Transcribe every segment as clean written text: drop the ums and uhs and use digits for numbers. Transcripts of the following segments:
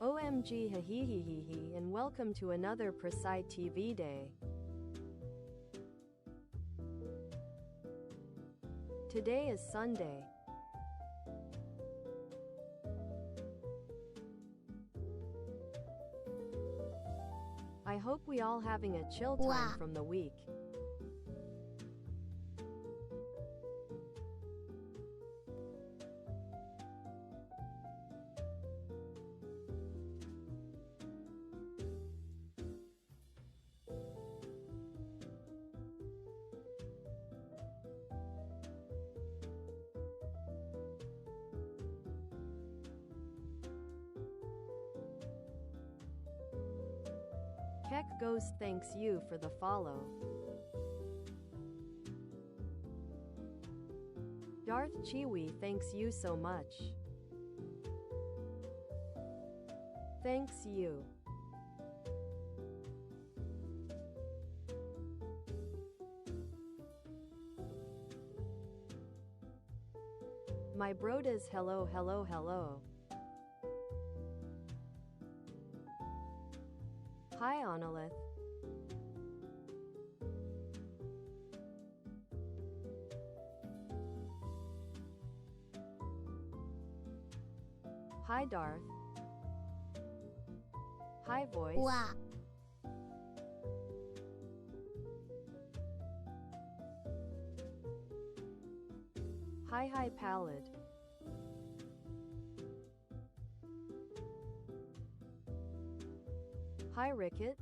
OMG hehehehe and welcome to another PrisciTV day. Today is Sunday. I hope we all having a chill time from the week. Keck Ghost thanks you for the follow. Darth Chiwi thanks you so much. Thanks you. My brodas hello hello hello. Hi Onolith. Hi Darth. Hi Voice. Hi Pallid. Hi Ricket.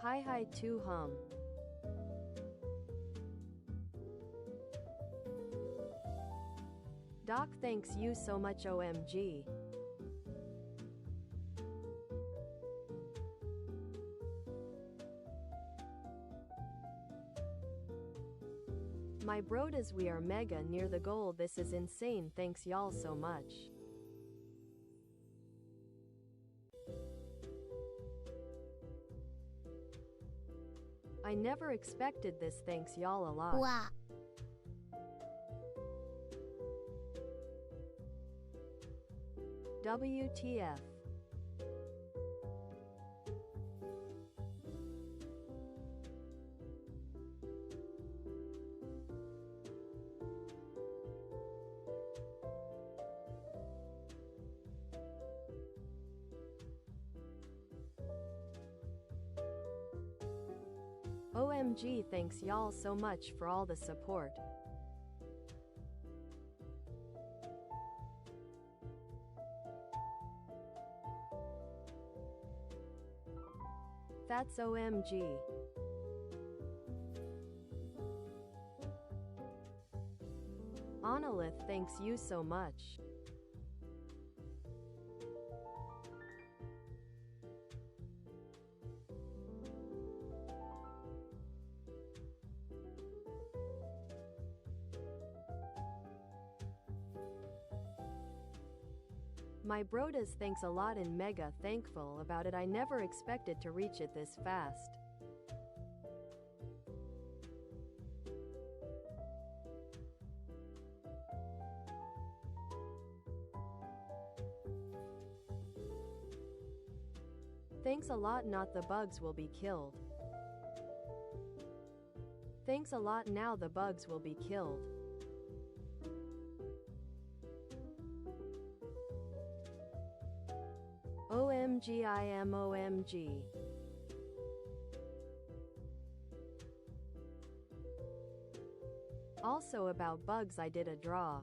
Hi to Hum. Doc thanks you so much OMG. My brodas we are mega near the goal, this is insane, thanks y'all so much. I never expected this, thanks y'all a lot. WTF. OMG, thanks y'all so much for all the support. That's OMG. Onolith thanks you so much. My brodas thanks a lot and mega thankful about it, I never expected to reach it this fast. Thanks a lot, not the bugs will be killed. Thanks a lot, now the bugs will be killed. OMG I am OMG. Also about bugs I did a draw.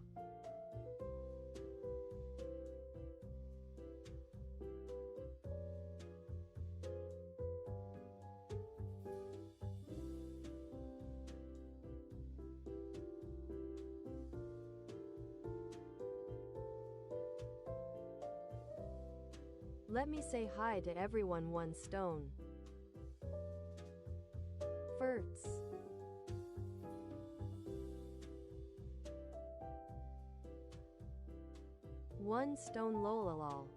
Let me say hi to everyone. One stone. Fertz. One stone lolalol.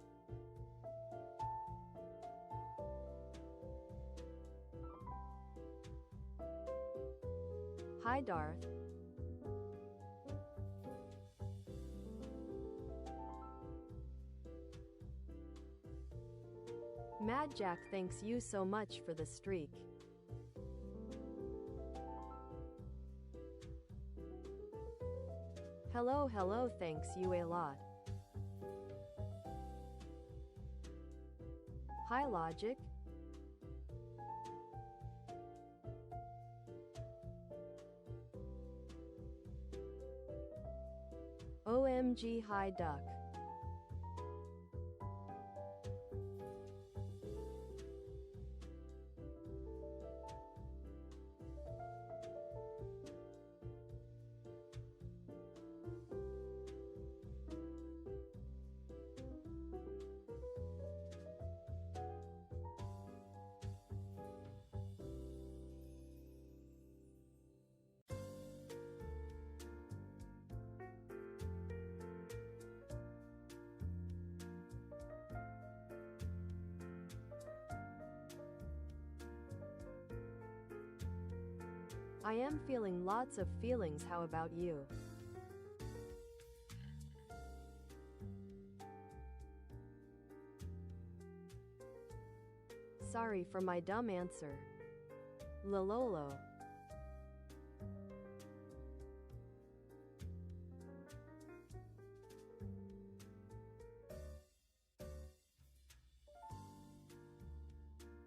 Hi Darth. Mad Jack, thanks you so much for the streak. Hello, hello, thanks you a lot. Hi, Logic. OMG, hi, Duck. I am feeling lots of feelings, how about you? Sorry for my dumb answer. Lololo.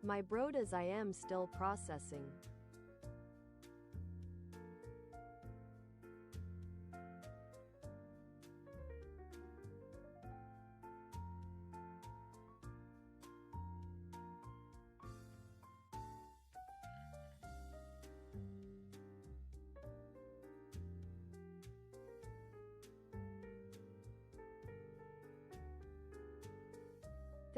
My brodas, I am still processing.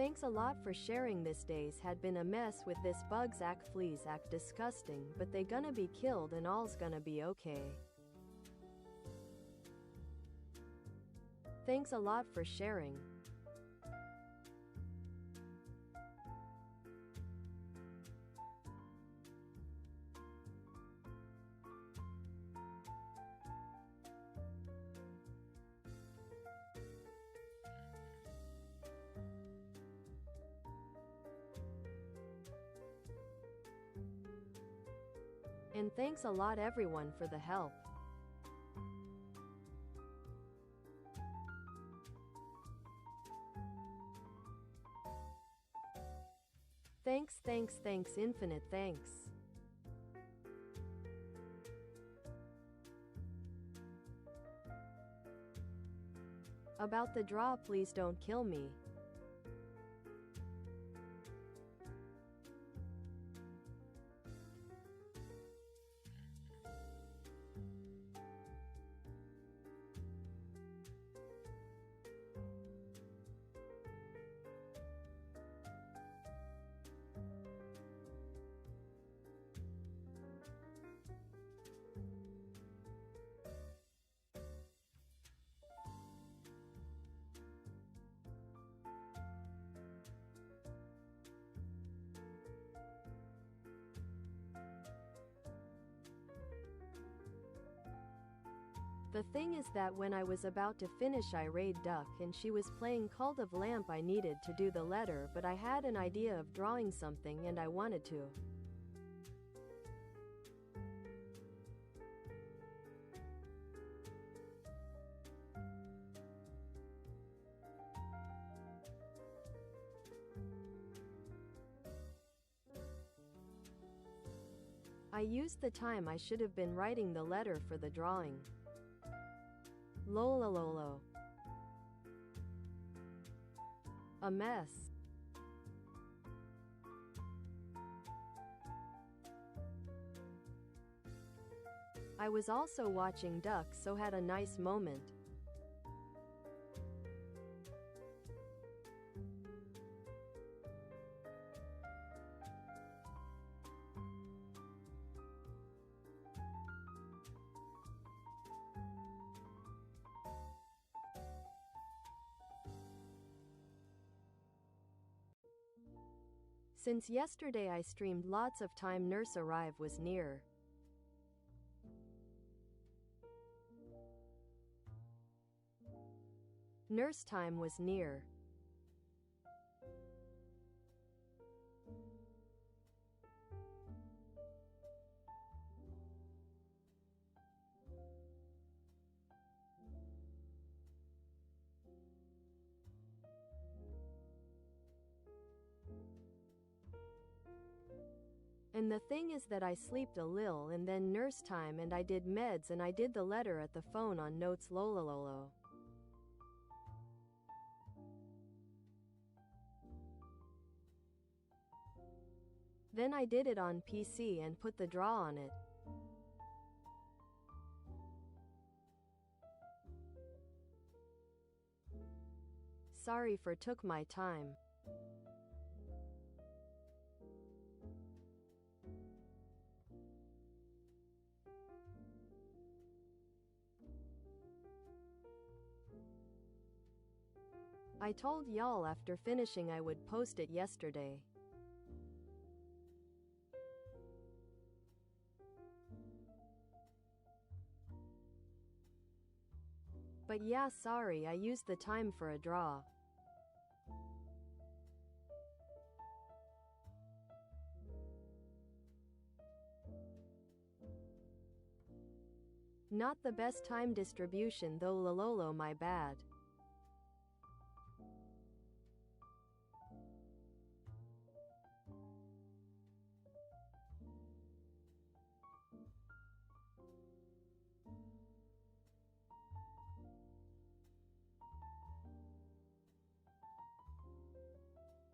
Thanks a lot for sharing. This days had been a mess with this bugs act, fleas act disgusting, but they gonna be killed and all's gonna be okay. Thanks a lot for sharing. And thanks a lot everyone for the help. Thanks, infinite thanks. About the draw, please don't kill me. The thing is that when I was about to finish I raid Duck and she was playing Cult of Lamp, I needed to do the letter, but I had an idea of drawing something and I wanted to. I used the time I should have been writing the letter for the drawing. Lolololo. A mess. I was also watching Duck, so had a nice moment. Since yesterday I streamed lots of time, nurse arrive was near. Nurse time was near. And the thing is that I sleeped a lil and then nurse time and I did meds and I did the letter at the phone on notes lolololo. Then I did it on PC and put the draw on it. Sorry for took my time. I told y'all after finishing I would post it yesterday. But yeah, sorry, I used the time for a draw. Not the best time distribution though, lololo, my bad.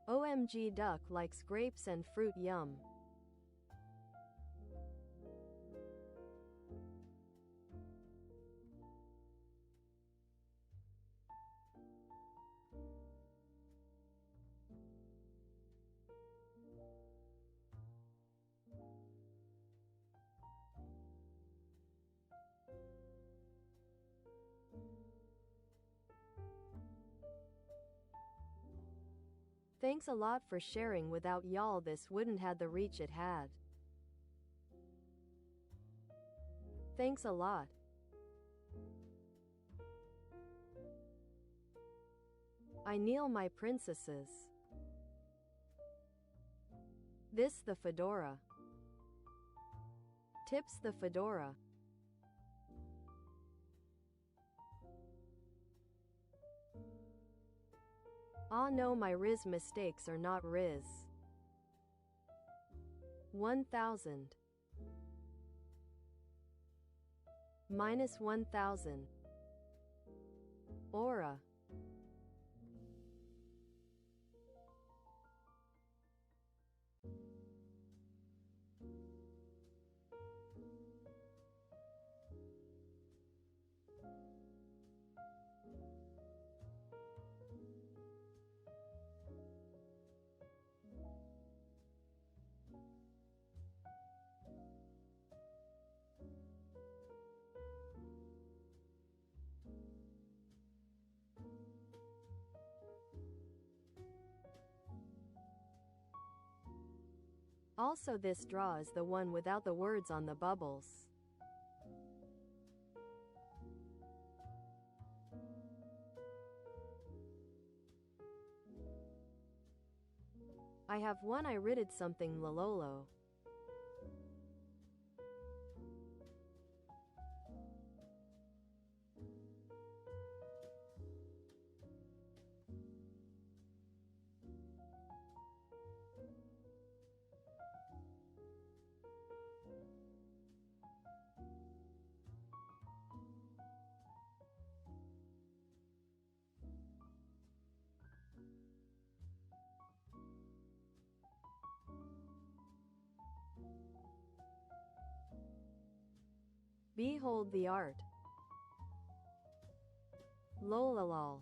OMG, duck likes grapes and fruit, yum. Thanks a lot for sharing, without y'all this wouldn't had the reach it had. Thanks a lot. I kneel my princesses. This the fedora. Tips the fedora. Ah no, my Riz mistakes are not Riz. 1000. Minus 1000. Aura. Also, this draw is the one without the words on the bubbles. I have one I writted something lololo. Behold the art. Lolalol.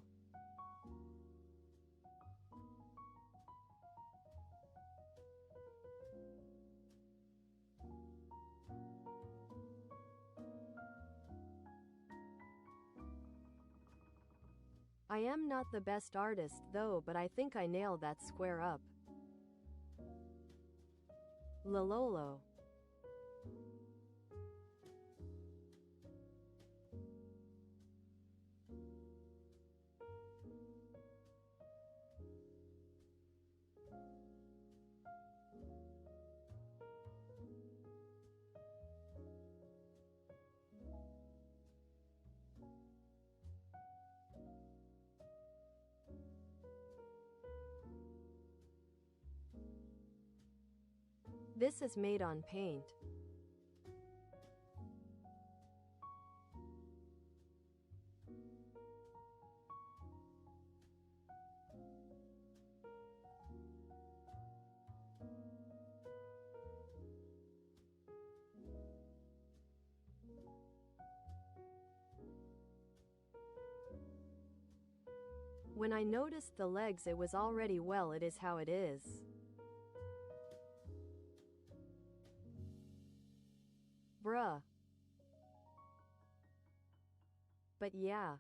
I am not the best artist though, but I think I nailed that square up. Lololo. This is made on paint. When I noticed the legs, it was already well, it is how it is. Bruh. But yeah.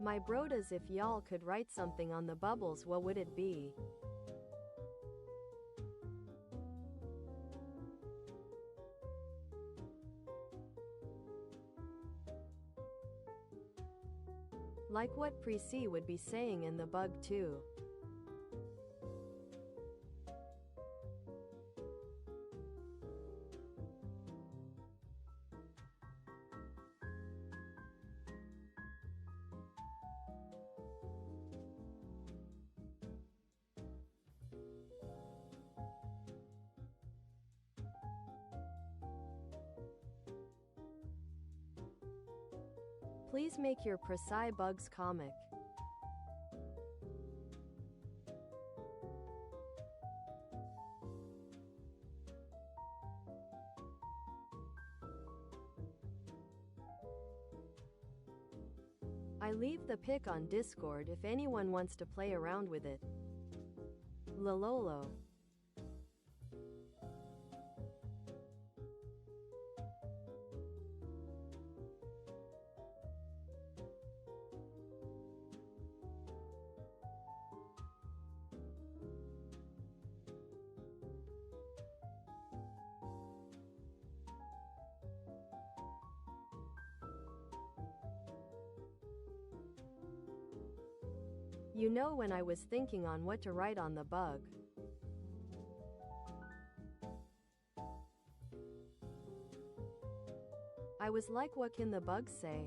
My brodas, if y'all could write something on the bubbles, what would it be? Like what Prisci would be saying in the bug too. Please make your Prisci bugs comic. I leave the pic on Discord if anyone wants to play around with it. Lololo. You know, when I was thinking on what to write on the bug, I was like, what can the bug say?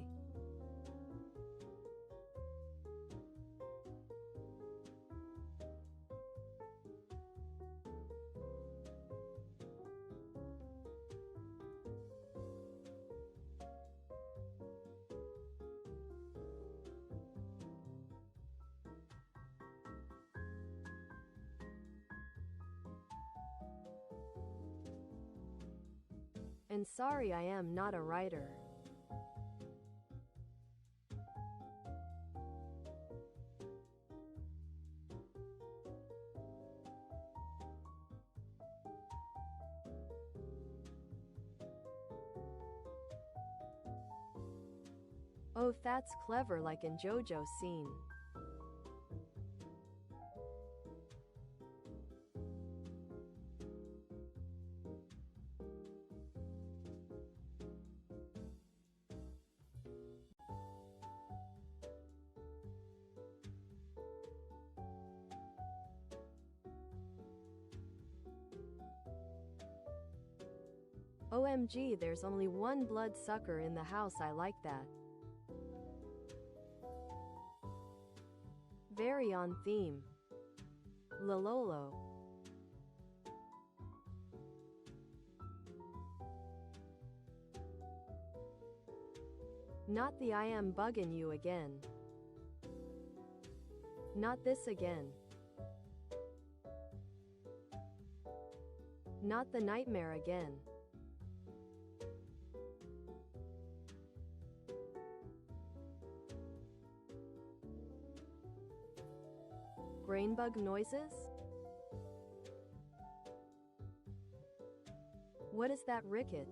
And sorry, I am not a writer. Oh, that's clever, like in JoJo scene. OMG, there's only one bloodsucker in the house, I like that. Very on theme. Lololo. Not the I am bugging you again. Not this again. Not the nightmare again. Brain bug noises? What is that, Ricket?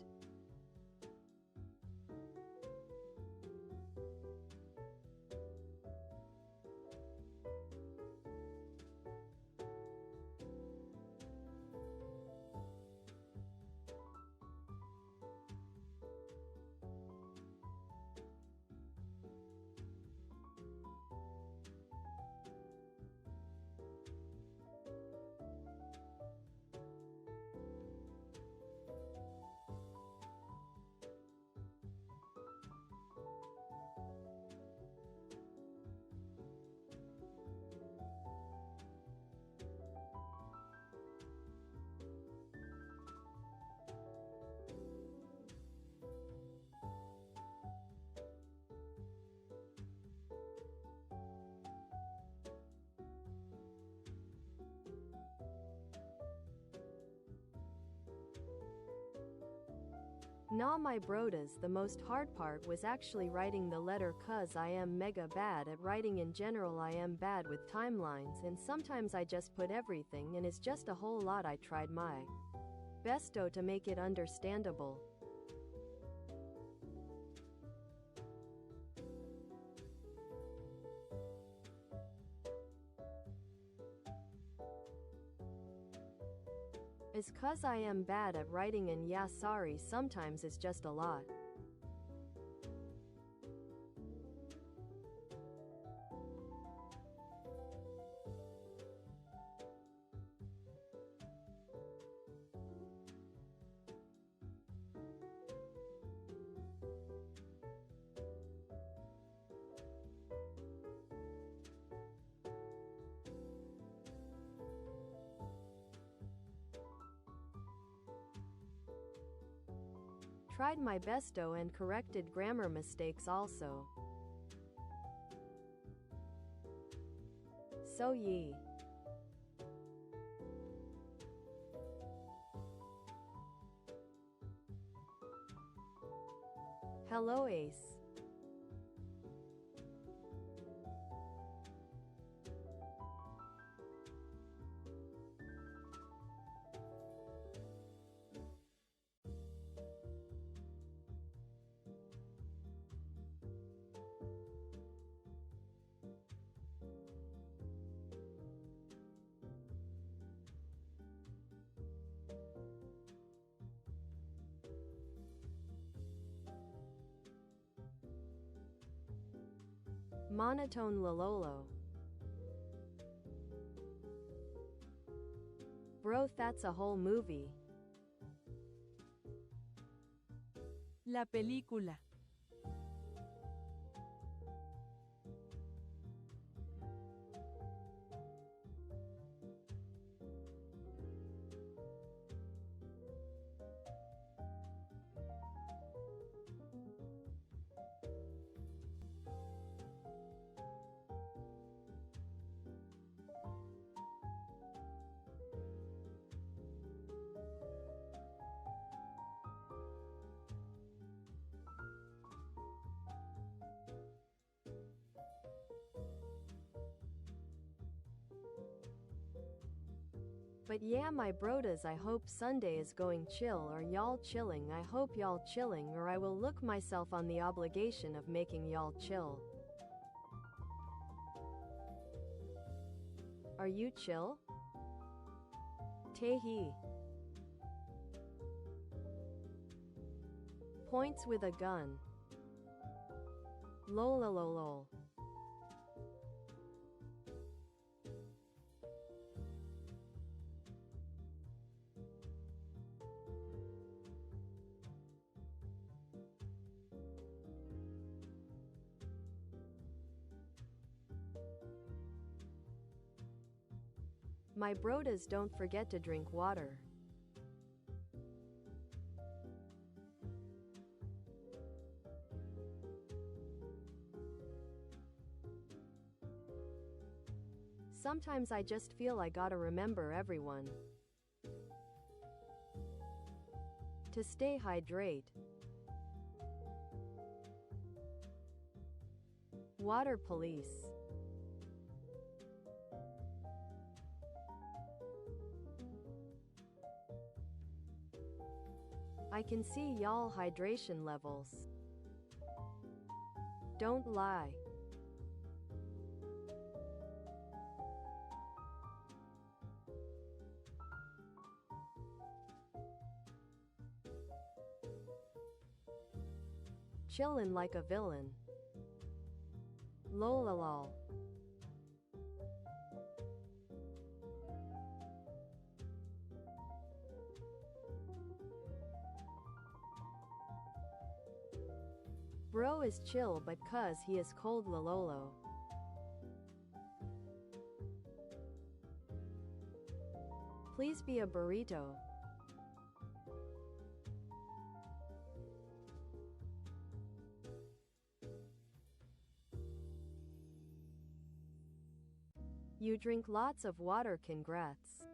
Nah, my brodas, the most hard part was actually writing the letter, cuz I am mega bad at writing in general. I am bad with timelines and sometimes I just put everything and it's just a whole lot. I tried my besto to make it understandable. Is cuz I am bad at writing and yeah, sorry, sometimes it's just a lot. Tried my besto and corrected grammar mistakes also. So ye. Hello Ace. Monotone Lololo. Bro, that's a whole movie. La película. But yeah, my brodas, I hope Sunday is going chill. Or y'all chilling? I hope y'all chilling, or I will look myself on the obligation of making y'all chill. Are you chill? Tehi. Points with a gun. Lolololol. My brodas, don't forget to drink water. Sometimes I just feel I gotta remember everyone to stay hydrate. Water police. I can see y'all hydration levels. Don't lie. Chillin' like a villain. Lolalol. Bro is chill but cuz he is cold. Lololo. Please be a burrito. You drink lots of water, congrats.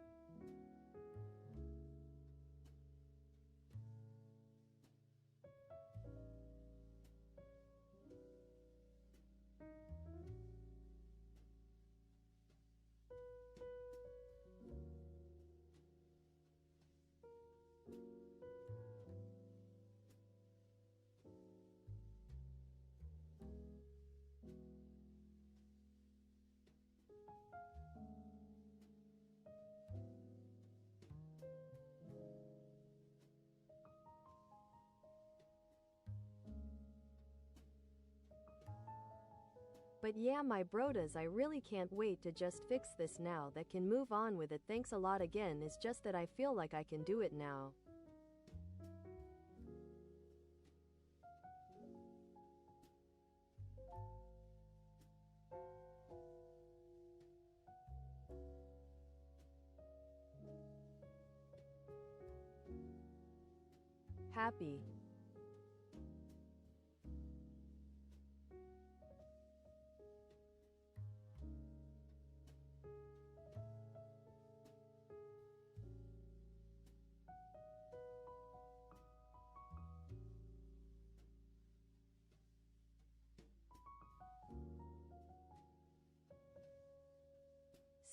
But yeah, my brodas, I really can't wait to just fix this now, that can move on with it. Thanks a lot again. It's just that I feel like I can do it now. Happy.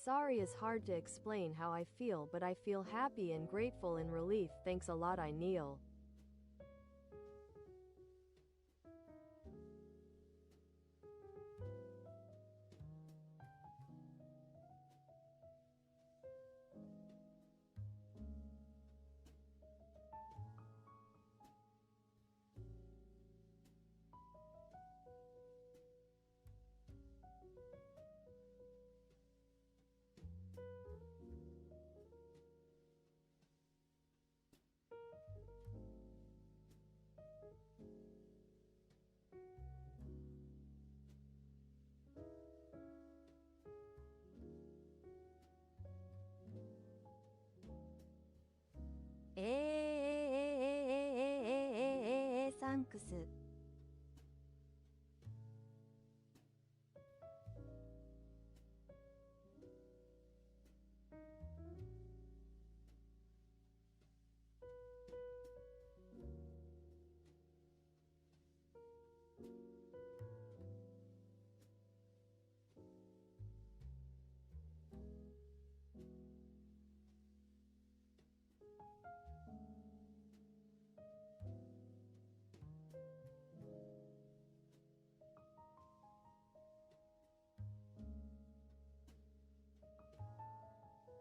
Sorry is hard to explain how I feel, but I feel happy and grateful and relief. Thanks a lot, I kneel. Thanks.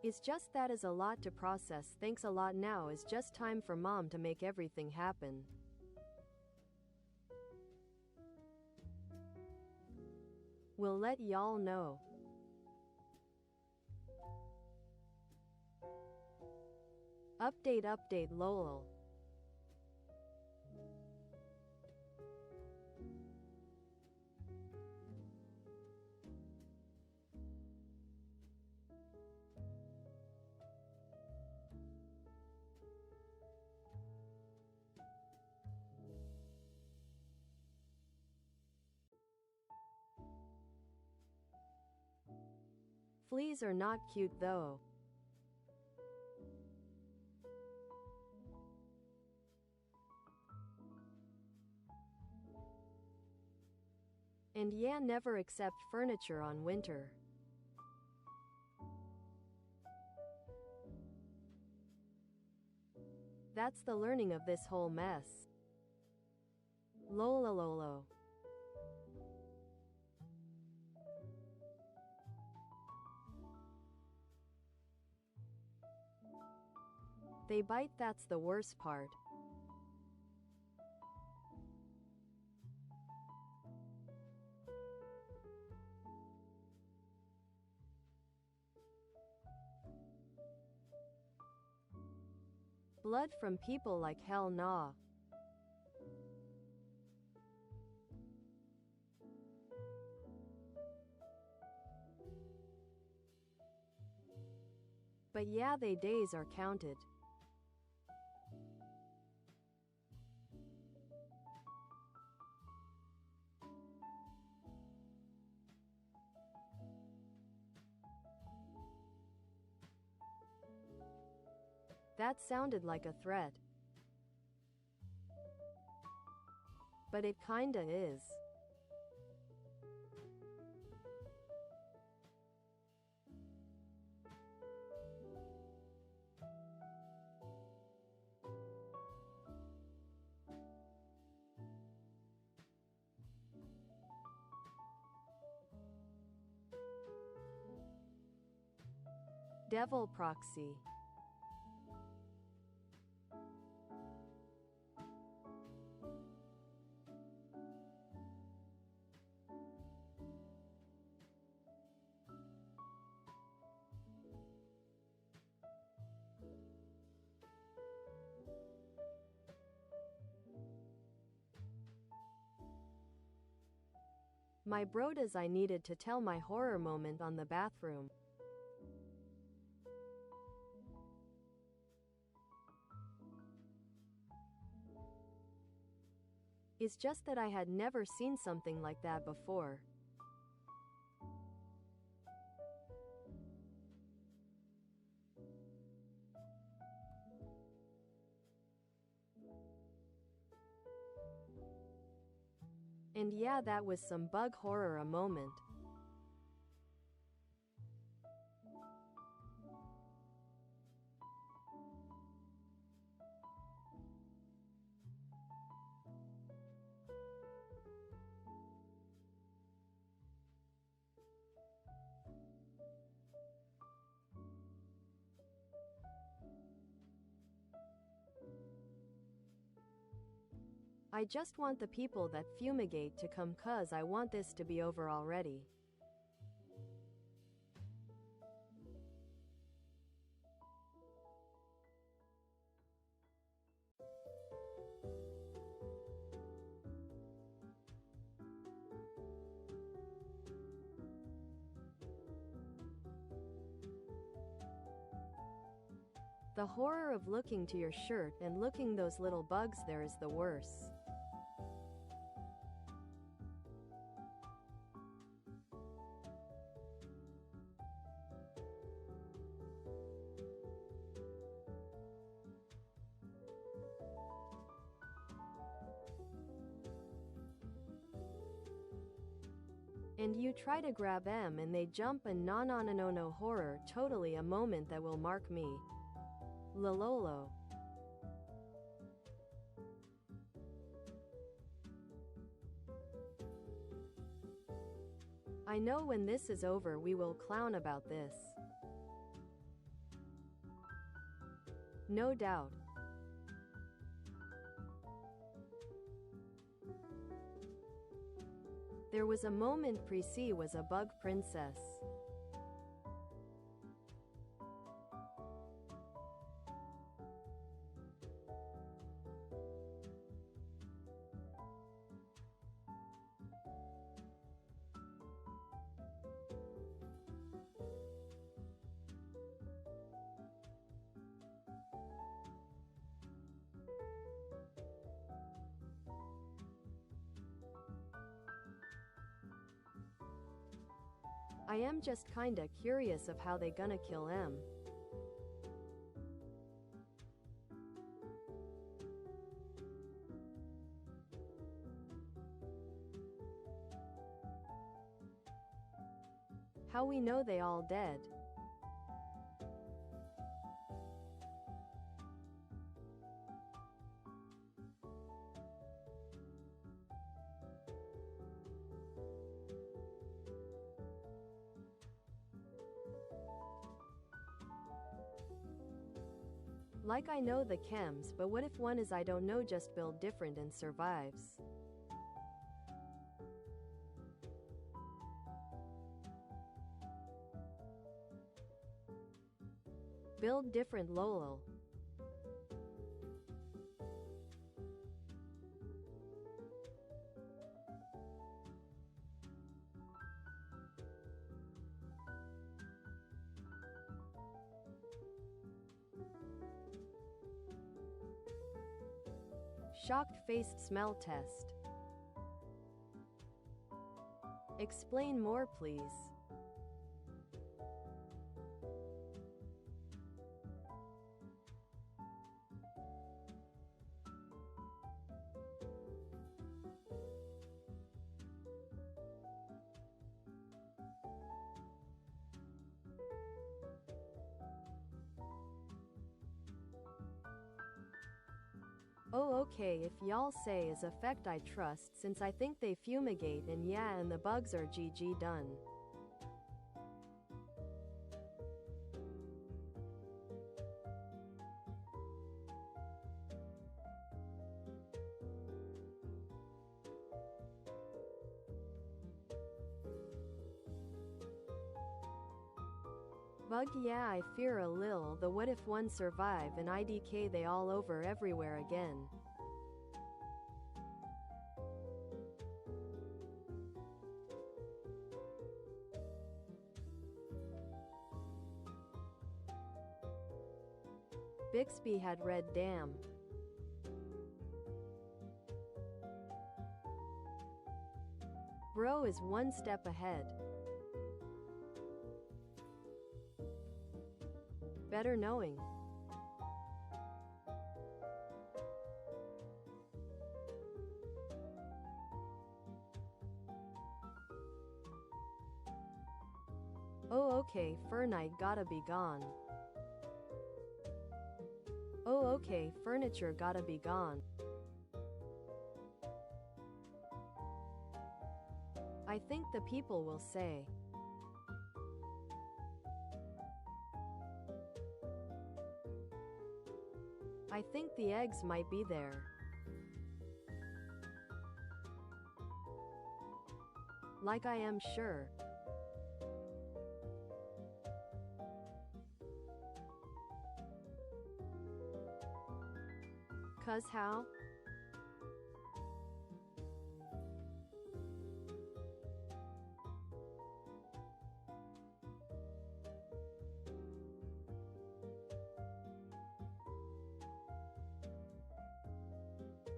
It's just that is a lot to process. Thanks a lot. Now is just time for mom to make everything happen. We'll let y'all know. Update lol. Fleas are not cute though. And yeah, never accept furniture on winter. That's the learning of this whole mess. Lolololo. They bite, that's the worst part. Blood from people like hell nah. But yeah, they days are counted. That sounded like a threat. But it kinda is. Devil proxy. My brodas, I needed to tell my horror moment on the bathroom. It's just that I had never seen something like that before. And yeah, that was some bug horror a moment. I just want the people that fumigate to come, 'cause I want this to be over already. The horror of looking to your shirt and looking those little bugs there is the worst. And you try to grab them and they jump, and no horror, totally a moment that will mark me. Lololo. I know when this is over we will clown about this. No doubt. There was a moment Prisci was a bug princess. I am just kinda curious of how they gonna kill him. How we know they all dead? Like I know the chems, but what if one is I don't know, just build different and survives? Build different lol. Shocked-faced smell test. Explain more, please. Oh okay, if y'all say is effect I trust, since I think they fumigate, and yeah, and the bugs are GG done. Bug, yeah, I fear a lil, the what if one survive and IDK they all over everywhere again. Bixby had read damn. Bro is one step ahead. Better knowing. Oh okay, Fernite gotta be gone. Oh okay, furniture gotta be gone. I think the people will say. I think the eggs might be there. Like I am sure. 'Cause how?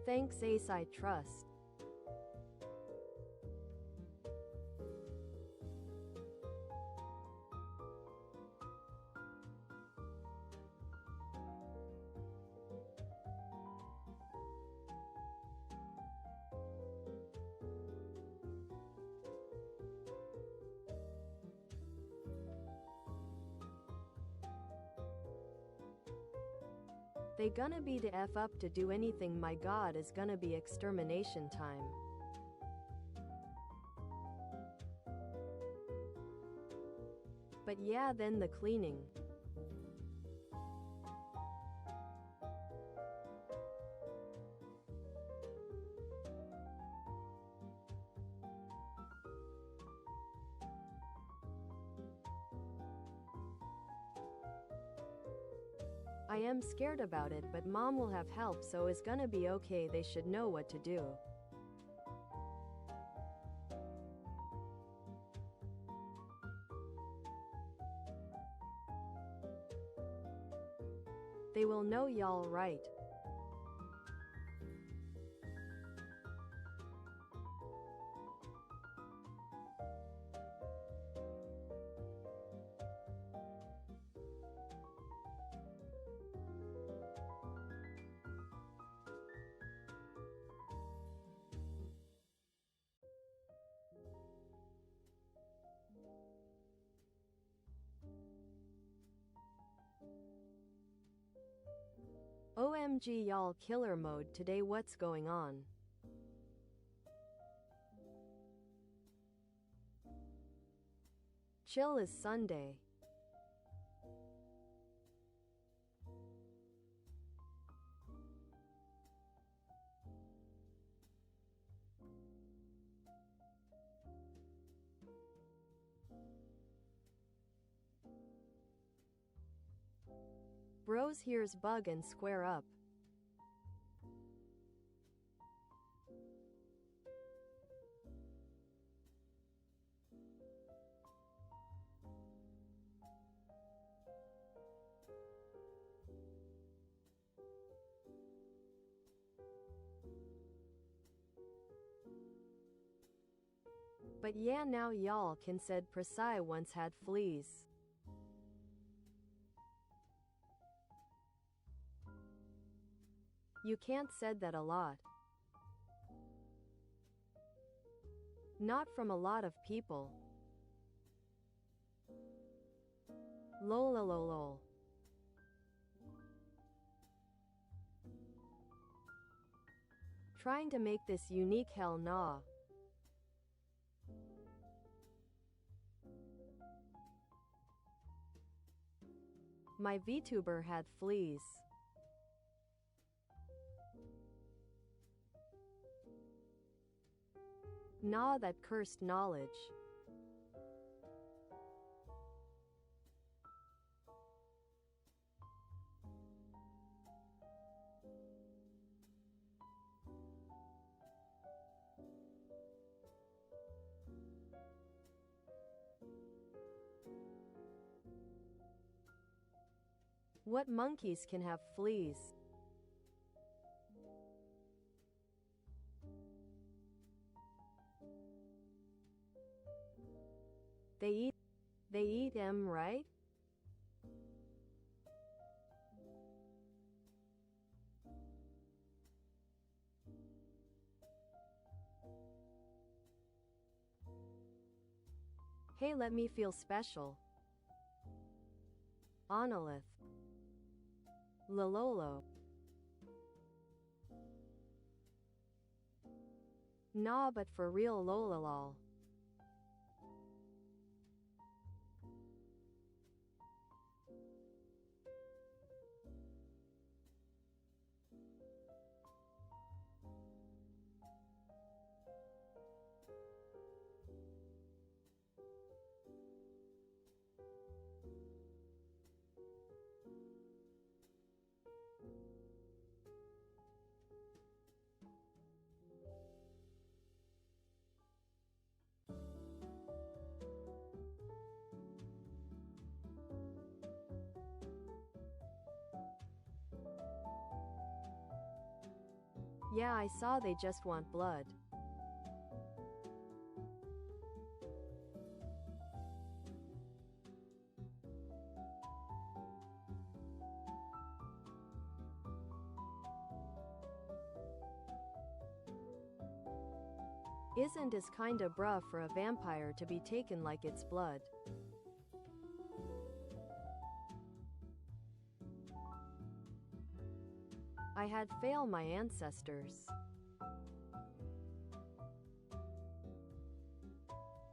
Thanks Ace, I trust. They gonna be to F up to do anything, my god, is gonna be extermination time. But yeah, then the cleaning. I am scared about it, but mom will have help, so it's gonna be okay. They should know what to do. They will know, y'all right. OMG y'all, killer mode today, what's going on? Chill is Sunday. Bros here's bug and square up. But yeah, now y'all can said Prisci once had fleas. You can't said that a lot. Not from a lot of people. Lol. Trying to make this unique, hell nah. My VTuber had fleas. Nah, that cursed knowledge. What monkeys can have fleas? They eat them, right? Hey, let me feel special. Onolith. Lololo. Nah, but for real, lolalol. Yeah, I saw they just want blood. Isn't it kinda bruh for a vampire to be taken like it's blood? I had fail my ancestors.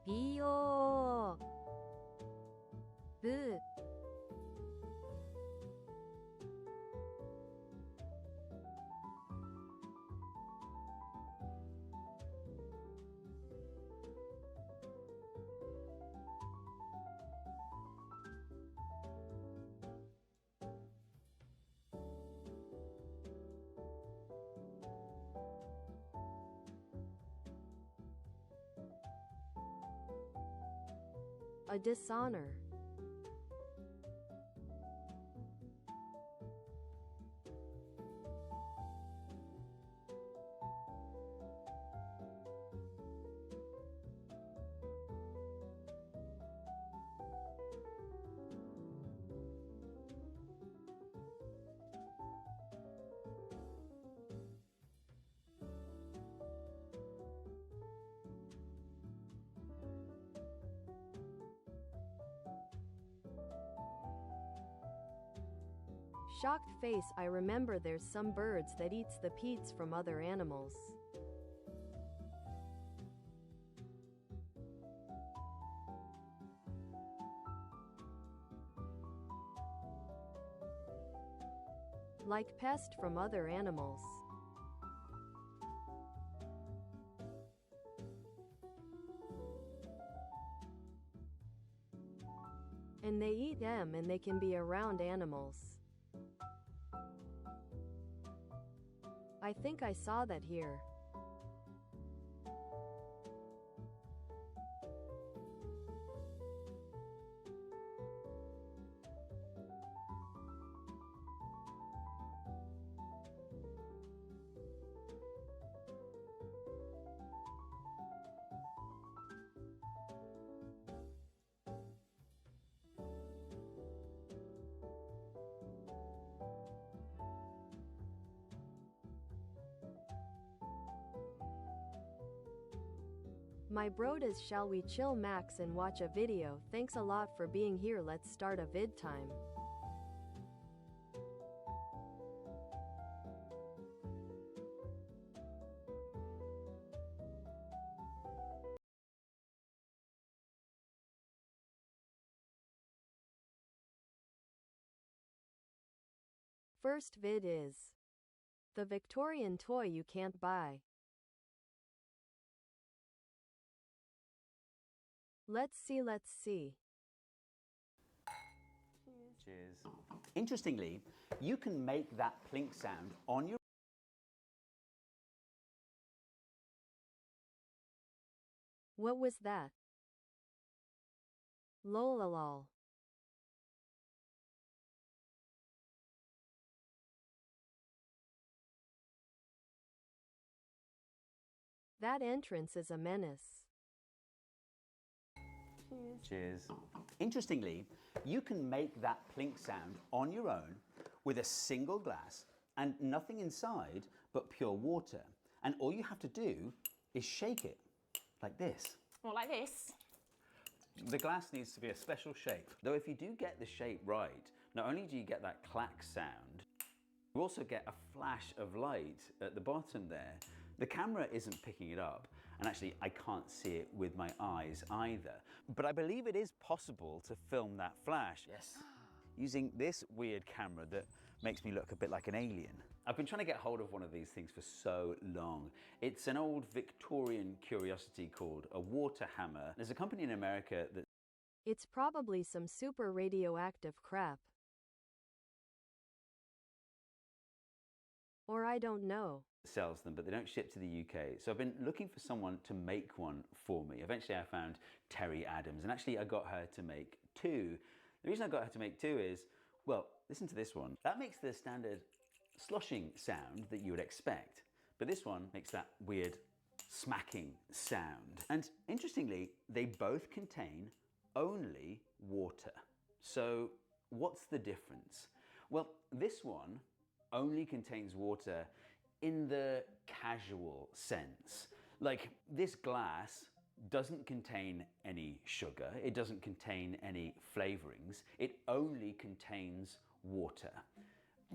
Bio. Boo. A dishonor. Shocked face. I remember there's some birds that eats the peats from other animals. Like pest from other animals. And they eat them, and they can be around animals. I think I saw that here. My brodas, shall we chill max and watch a video? Thanks a lot for being here. Let's start a vid time. First vid is the Victorian toy you can't buy. Let's see. Cheers. Interestingly, you can make that plink sound on your What was that? Lolalol. That entrance is a menace. Cheers. Interestingly, you can make that plink sound on your own with a single glass and nothing inside but pure water. And all you have to do is shake it like this. More like this. The glass needs to be a special shape. Though if you do get the shape right, not only do you get that clack sound, you also get a flash of light at the bottom there. The camera isn't picking it up, and actually I can't see it with my eyes either. But I believe it is possible to film that flash. Yes. Using this weird camera that makes me look a bit like an alien. I've been trying to get hold of one of these things for so long. It's an old Victorian curiosity called a water hammer. There's a company in America that... It's probably some super radioactive crap. Or I don't know. sells them, but they don't ship to the UK. So I've been looking for someone to make one for me. Eventually I found Terry Adams, and actually I got her to make two. The reason I got her to make two is, well, listen to this one. That makes the standard sloshing sound that you would expect, but this one makes that weird smacking sound. And interestingly, they both contain only water. So what's the difference? Well, this one only contains water in the casual sense. Like, this glass doesn't contain any sugar, it doesn't contain any flavorings, it only contains water.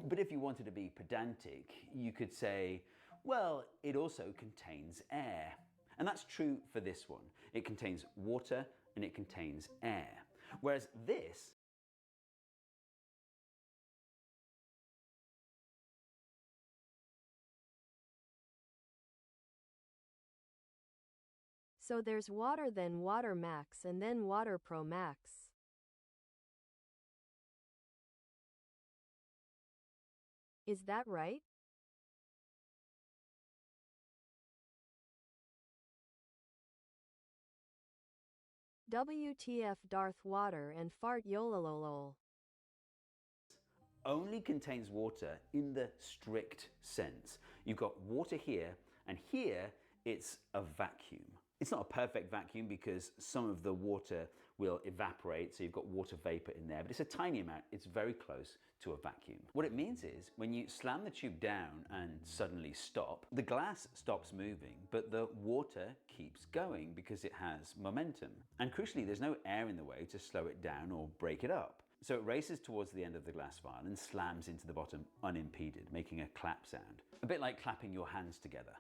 But if you wanted to be pedantic, you could say, well, it also contains air. And that's true for this one. It contains water and it contains air. Whereas this So there's water, then water max, and then water pro max. Is that right? WTF Darth Water and Fart Yolalolol. only contains water in the strict sense. You've got water here, and here it's a vacuum. It's not a perfect vacuum because some of the water will evaporate, so you've got water vapor in there, but it's a tiny amount. It's very close to a vacuum. What it means is when you slam the tube down and suddenly stop, the glass stops moving, but the water keeps going because it has momentum. And crucially, there's no air in the way to slow it down or break it up. So it races towards the end of the glass vial and slams into the bottom unimpeded, making a clap sound. A bit like clapping your hands together.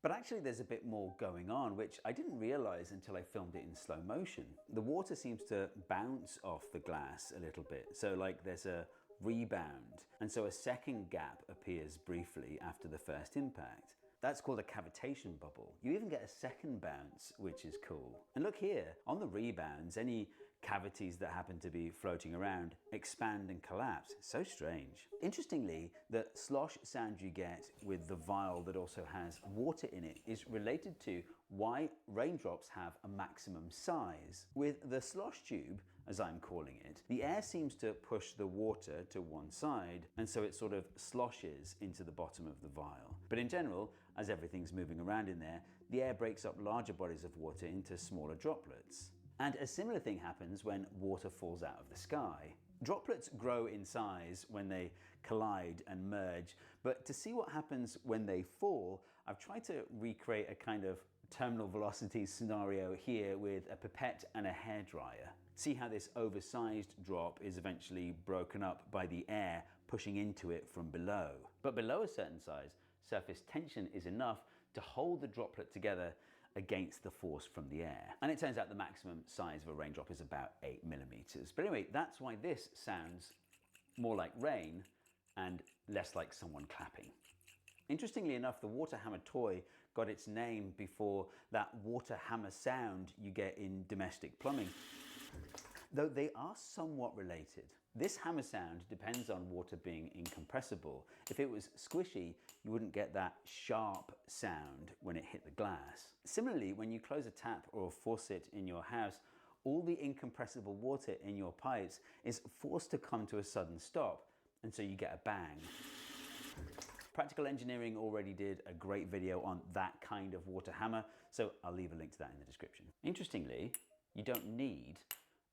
But actually there's a bit more going on, which I didn't realize until I filmed it in slow motion. The water seems to bounce off the glass a little bit. So like there's a rebound. And so a second gap appears briefly after the first impact. That's called a cavitation bubble. You even get a second bounce, which is cool. And look here, on the rebounds, any cavities that happen to be floating around expand and collapse. So strange. Interestingly, the slosh sound you get with the vial that also has water in it is related to why raindrops have a maximum size. With the slosh tube, as I'm calling it, the air seems to push the water to one side, and so it sort of sloshes into the bottom of the vial. But in general, as everything's moving around in there, the air breaks up larger bodies of water into smaller droplets. And a similar thing happens when water falls out of the sky. Droplets grow in size when they collide and merge, but to see what happens when they fall, I've tried to recreate a kind of terminal velocity scenario here with a pipette and a hairdryer. See how this oversized drop is eventually broken up by the air pushing into it from below. But below a certain size, surface tension is enough to hold the droplet together against the force from the air. And it turns out the maximum size of a raindrop is about 8 millimeters. But anyway, that's why this sounds more like rain and less like someone clapping. Interestingly enough, the water hammer toy got its name before that water hammer sound you get in domestic plumbing, though they are somewhat related. This hammer sound depends on water being incompressible. If it was squishy, you wouldn't get that sharp sound when it hit the glass. Similarly, when you close a tap or a faucet in your house, all the incompressible water in your pipes is forced to come to a sudden stop, and so you get a bang. Practical Engineering already did a great video on that kind of water hammer, so I'll leave a link to that in the description. Interestingly, you don't need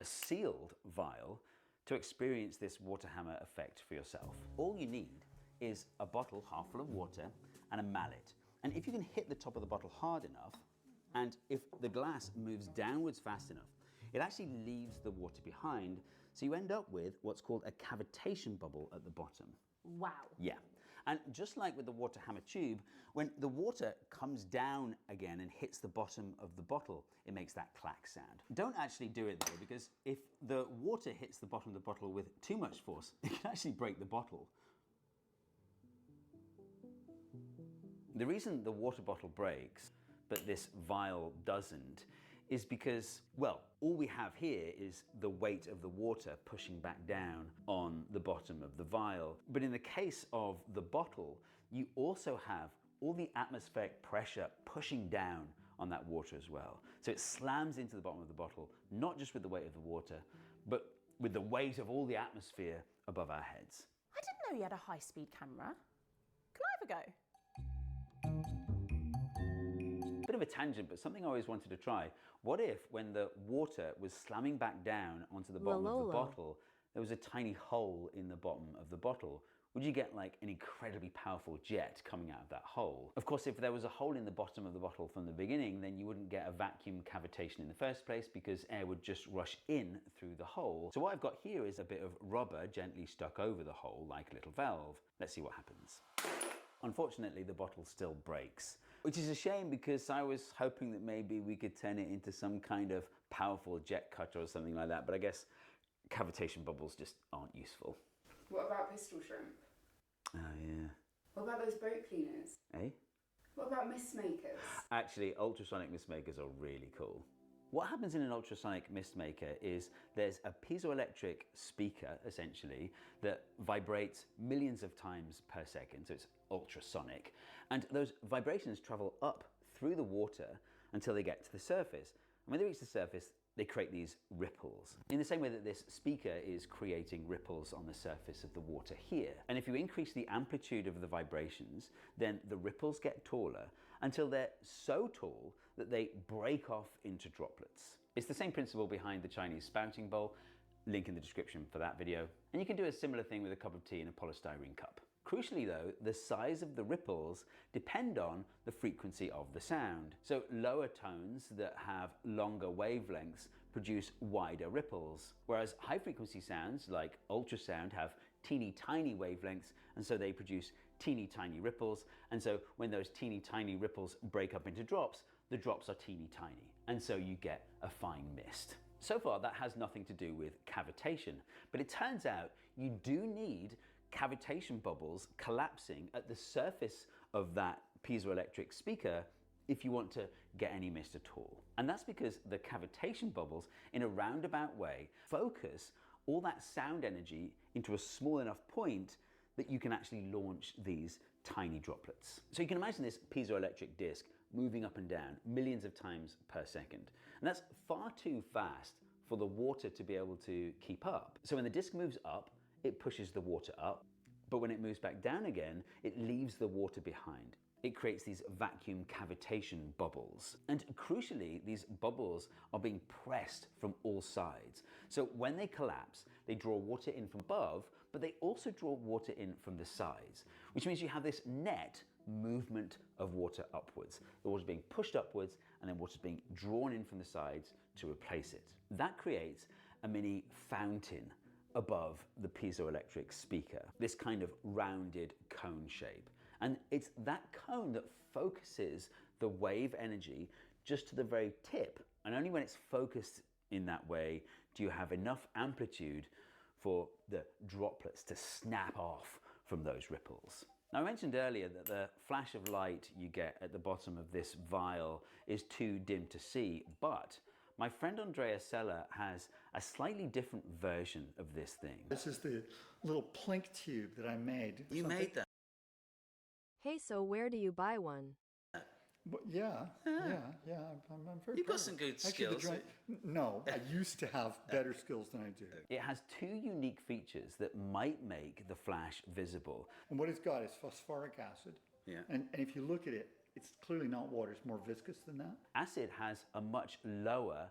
a sealed vial to experience this water hammer effect for yourself. All you need is a bottle half full of water and a mallet. And if you can hit the top of the bottle hard enough, and if the glass moves downwards fast enough, it actually leaves the water behind, so you end up with what's called a cavitation bubble at the bottom. Wow. Yeah. And just like with the water hammer tube, when the water comes down again and hits the bottom of the bottle, it makes that clack sound. Don't actually do it though, because if the water hits the bottom of the bottle with too much force, it can actually break the bottle. The reason the water bottle breaks, but this vial doesn't, is because, well, all we have here is the weight of the water pushing back down on the bottom of the vial. But in the case of the bottle, you also have all the atmospheric pressure pushing down on that water as well. So it slams into the bottom of the bottle, not just with the weight of the water, but with the weight of all the atmosphere above our heads. I didn't know you had a high-speed camera. Can I have a go? Bit of a tangent, but something I always wanted to try. What if, when the water was slamming back down onto the bottom of the bottle, there was a tiny hole in the bottom of the bottle? Would you get like an incredibly powerful jet coming out of that hole? Of course, if there was a hole in the bottom of the bottle from the beginning, then you wouldn't get a vacuum cavitation in the first place, because air would just rush in through the hole. So what I've got here is a bit of rubber gently stuck over the hole like a little valve. Let's see what happens. Unfortunately, the bottle still breaks, which is a shame, because I was hoping that maybe we could turn it into some kind of powerful jet cutter or something like that, but I guess cavitation bubbles just aren't useful. What about pistol shrimp? Oh yeah. What about those boat cleaners? Eh? What about mist makers? Actually, ultrasonic mist makers are really cool. What happens in an ultrasonic mist maker is there's a piezoelectric speaker, essentially, that vibrates millions of times per second, so it's ultrasonic. And those vibrations travel up through the water until they get to the surface. And when they reach the surface, they create these ripples. In the same way that this speaker is creating ripples on the surface of the water here. And if you increase the amplitude of the vibrations, then the ripples get taller until they're so tall that they break off into droplets. It's the same principle behind the Chinese spouting bowl, link in the description for that video. And you can do a similar thing with a cup of tea in a polystyrene cup. Crucially though, the size of the ripples depend on the frequency of the sound. So lower tones that have longer wavelengths produce wider ripples, whereas high frequency sounds like ultrasound have teeny tiny wavelengths, and so they produce teeny tiny ripples. And so when those teeny tiny ripples break up into drops, the drops are teeny tiny, and so you get a fine mist. So far that has nothing to do with cavitation, but it turns out you do need cavitation bubbles collapsing at the surface of that piezoelectric speaker if you want to get any mist at all. And that's because the cavitation bubbles, in a roundabout way, focus all that sound energy into a small enough point that you can actually launch these tiny droplets. So you can imagine this piezoelectric disc moving up and down millions of times per second. And that's far too fast for the water to be able to keep up. So when the disc moves up, it pushes the water up, but when it moves back down again, it leaves the water behind. It creates these vacuum cavitation bubbles. And crucially, these bubbles are being pressed from all sides. So when they collapse, they draw water in from above, but they also draw water in from the sides, which means you have this net movement of water upwards. The water's being pushed upwards, and then water's being drawn in from the sides to replace it. That creates a mini fountain above the piezoelectric speaker, this kind of rounded cone shape. And it's that cone that focuses the wave energy just to the very tip. And only when it's focused in that way do you have enough amplitude for the droplets to snap off from those ripples. Now, I mentioned earlier that the flash of light you get at the bottom of this vial is too dim to see, but my friend Andrea Sella has a slightly different version of this thing. This is the little plink tube that I made. You made that? Hey, so where do you buy one? But yeah. I'm very You've got proud. some good Actually, skills. No, I used to have better skills than I do. It has two unique features that might make the flash visible. And what it's got is phosphoric acid. Yeah. And if you look at it, it's clearly not water. It's more viscous than that. Acid has a much lower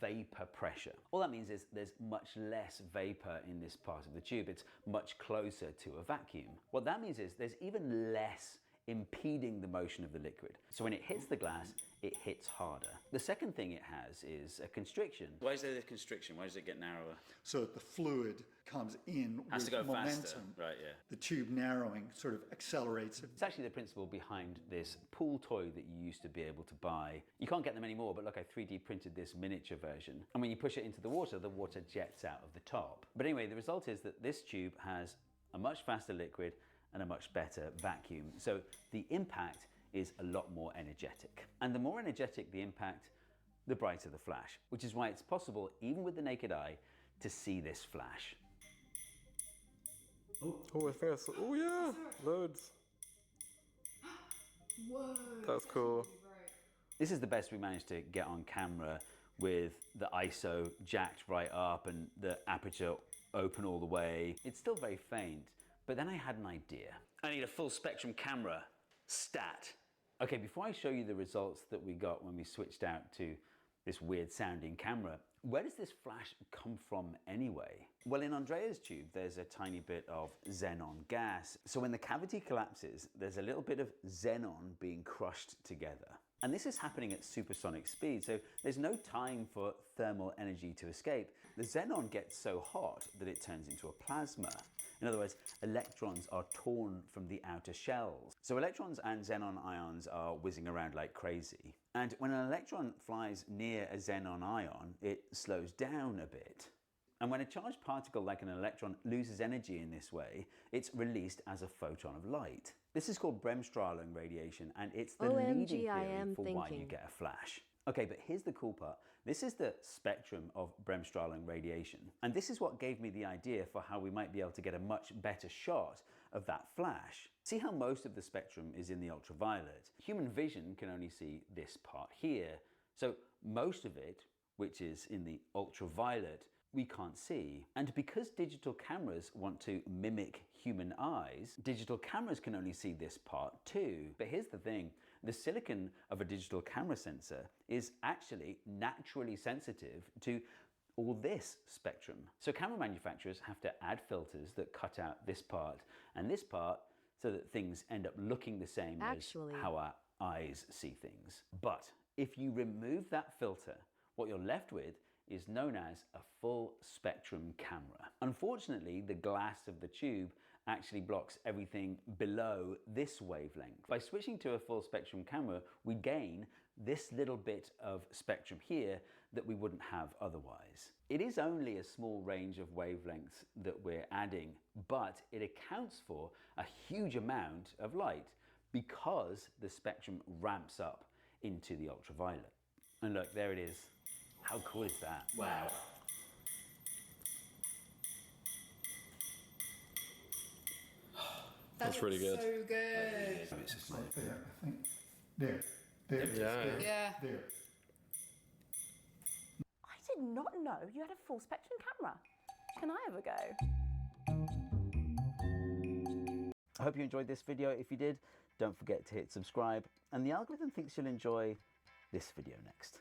vapor pressure. All that means is there's much less vapor in this part of the tube. It's much closer to a vacuum. What that means is there's even less impeding the motion of the liquid. So when it hits the glass, it hits harder. The second thing it has is a constriction. Why is there a constriction? Why does it get narrower? So the fluid comes in Has with to go momentum. faster, right, yeah. The tube narrowing sort of accelerates it. It's actually the principle behind this pool toy that you used to be able to buy. You can't get them anymore, but look, I 3D printed this miniature version. And when you push it into the water jets out of the top. But anyway, the result is that this tube has a much faster liquid and a much better vacuum. So the impact is a lot more energetic. And the more energetic the impact, the brighter the flash, which is why it's possible, even with the naked eye, to see this flash. Oh, I think I saw. Oh yeah, loads. Whoa. That's cool. This is the best we managed to get on camera with the ISO jacked right up and the aperture open all the way. It's still very faint, but then I had an idea. I need a full spectrum camera, stat. Okay, before I show you the results that we got when we switched out to this weird sounding camera, where does this flash come from anyway? Well, in Andrea's tube, there's a tiny bit of xenon gas. So when the cavity collapses, there's a little bit of xenon being crushed together. And this is happening at supersonic speed, so there's no time for thermal energy to escape. The xenon gets so hot that it turns into a plasma. In other words, electrons are torn from the outer shells. So electrons and xenon ions are whizzing around like crazy. And when an electron flies near a xenon ion, it slows down a bit. And when a charged particle like an electron loses energy in this way, it's released as a photon of light. This is called Bremsstrahlung radiation, and it's the leading theory for why you get a flash. Okay, but here's the cool part. This is the spectrum of Bremsstrahlung radiation. And this is what gave me the idea for how we might be able to get a much better shot of that flash. See how most of the spectrum is in the ultraviolet? Human vision can only see this part here. So most of it, which is in the ultraviolet, we can't see. And because digital cameras want to mimic human eyes, digital cameras can only see this part too. But here's the thing, the silicon of a digital camera sensor is actually naturally sensitive to all this spectrum. So camera manufacturers have to add filters that cut out this part and this part so that things end up looking the same as how our eyes see things. But if you remove that filter, what you're left with is known as a full spectrum camera. Unfortunately, the glass of the tube actually blocks everything below this wavelength. By switching to a full spectrum camera, we gain this little bit of spectrum here that we wouldn't have otherwise. It is only a small range of wavelengths that we're adding, but it accounts for a huge amount of light because the spectrum ramps up into the ultraviolet. And look, there it is. How cool is that? Wow. That's really good. So good. There, I think. There. There. Yeah. There. I did not know you had a full spectrum camera. Can I have a go? I hope you enjoyed this video. If you did, don't forget to hit subscribe. And the algorithm thinks you'll enjoy this video next.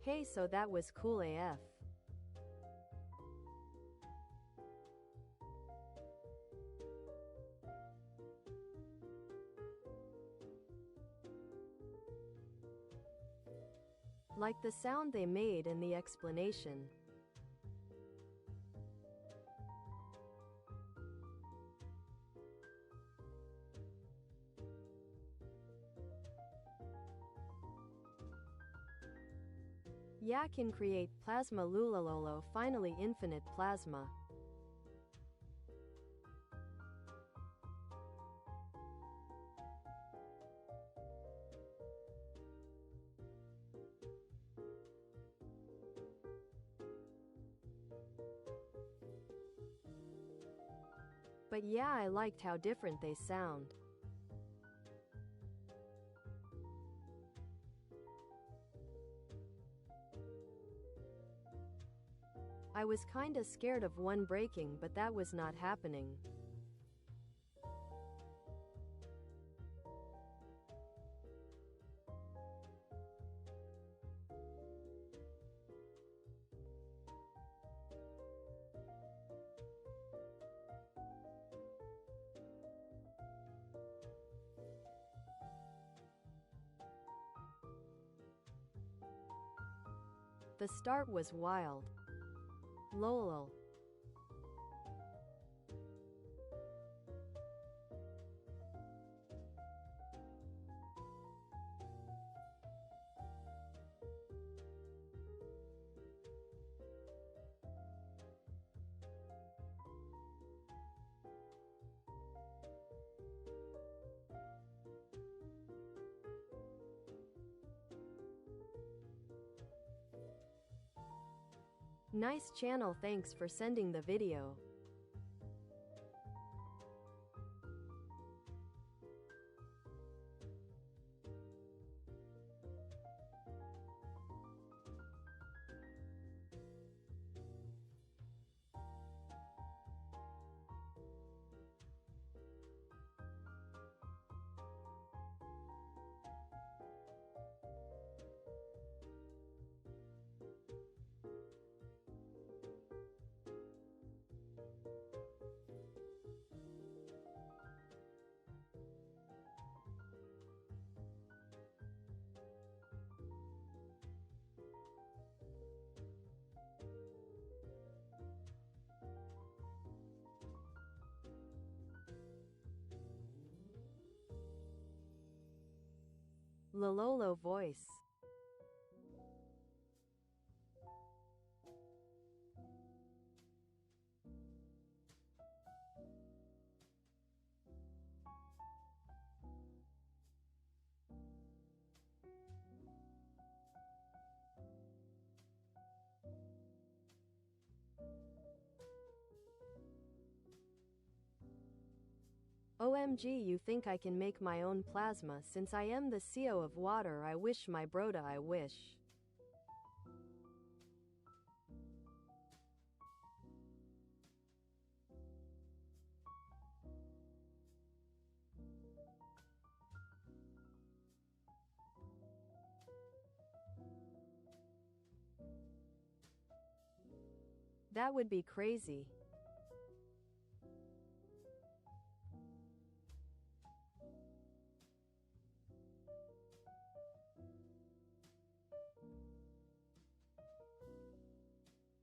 Hey, so that was cool AF. Like the sound they made and the explanation. Ya can create plasma lulalolo, finally infinite plasma. But yeah, I liked how different they sound. I was kinda scared of one breaking, but that was not happening. The start was wild. Lol. Nice channel, thanks for sending the video. Lololo voice. OMG, you think I can make my own plasma? Since I am the CEO of water, I wish my broda, I wish. That would be crazy.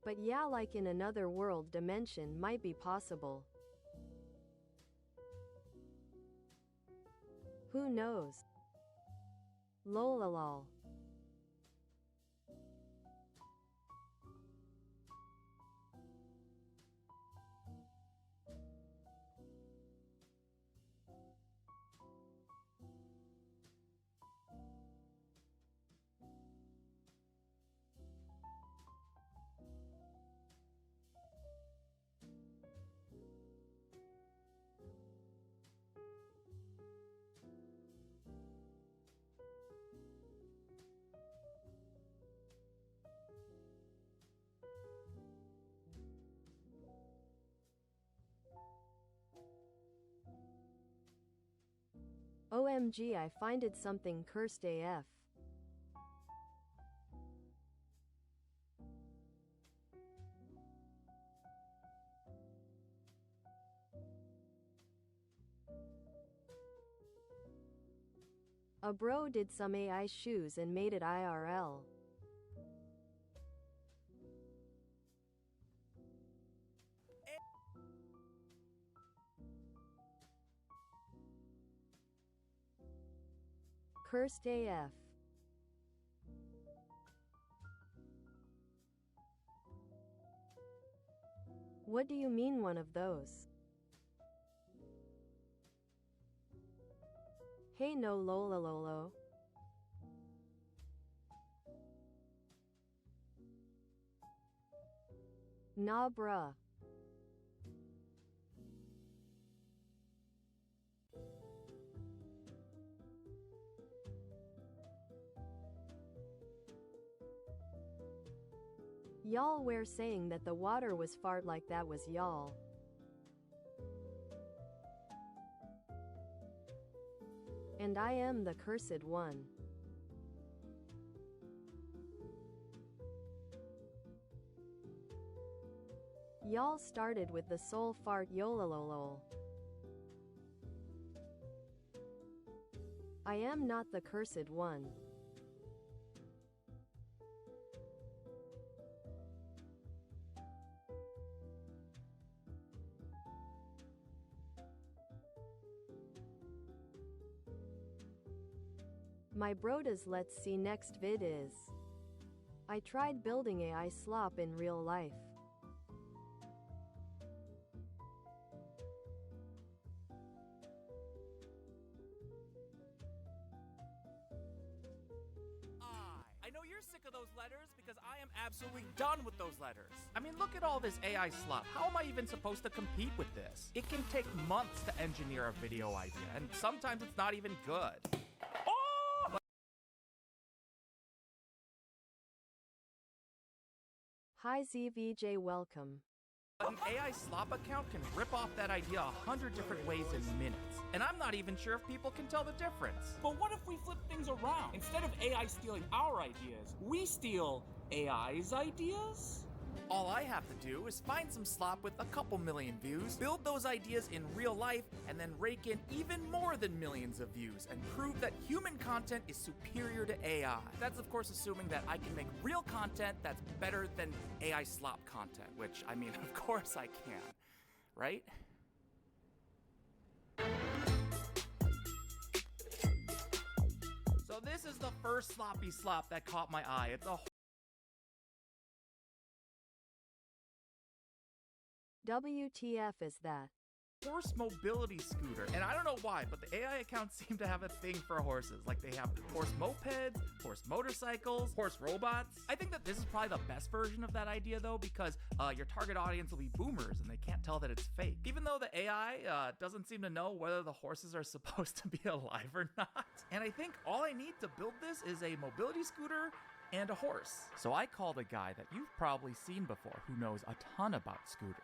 But yeah, like in another world dimension might be possible. Who knows? Lolalol. OMG, I find it something cursed AF. A bro did some AI shoes and made it IRL. Cursed AF. What do you mean one of those? Hey no lola lolo. Nah bruh. Y'all were saying that the water was fart like that was y'all. And I am the cursed one. Y'all started with the soul fart yolalolol. I am not the cursed one. My brodas, let's see next vid is. I tried building AI slop in real life. I know you're sick of those letters because I am absolutely done with those letters. I mean, look at all this AI slop. How am I even supposed to compete with this? It can take months to engineer a video idea, and sometimes it's not even good. Hi ZVJ, welcome. An AI slop account can rip off that idea 100 different ways in minutes. And I'm not even sure if people can tell the difference. But what if we flip things around? Instead of AI stealing our ideas, we steal AI's ideas? All I have to do is find some slop with a couple million views, build those ideas in real life, and then rake in even more than millions of views and prove that human content is superior to AI. That's of course assuming that I can make real content that's better than AI slop content, which, I mean, of course I can, right? So this is the first sloppy slop that caught my eye. It's a WTF is that? horse mobility scooter. And I don't know why, but the AI accounts seem to have a thing for horses. Like they have horse mopeds, horse motorcycles, horse robots. I think that this is probably the best version of that idea though, because your target audience will be boomers and they can't tell that it's fake. Even though the AI doesn't seem to know whether the horses are supposed to be alive or not. And I think all I need to build this is a mobility scooter and a horse. So I called a guy that you've probably seen before who knows a ton about scooters.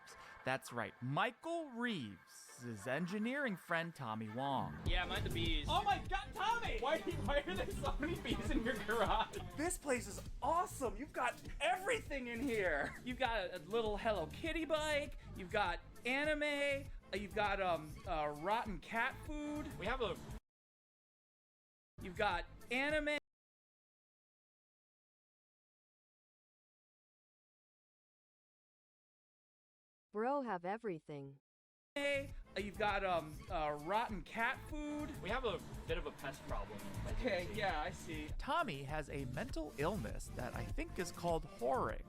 That's right, Michael Reeves, his engineering friend Tommy Wong. Yeah, mind the bees. Oh my god, Tommy! Why are there so many bees in your garage? This place is awesome. You've got everything in here. You've got a little Hello Kitty bike, you've got anime, you've got rotten cat food. We have a... You've got anime. Bro have everything. You've got rotten cat food. We have a bit of a pest problem. Okay, yeah, I see. Tommy has a mental illness that I think is called hoarding.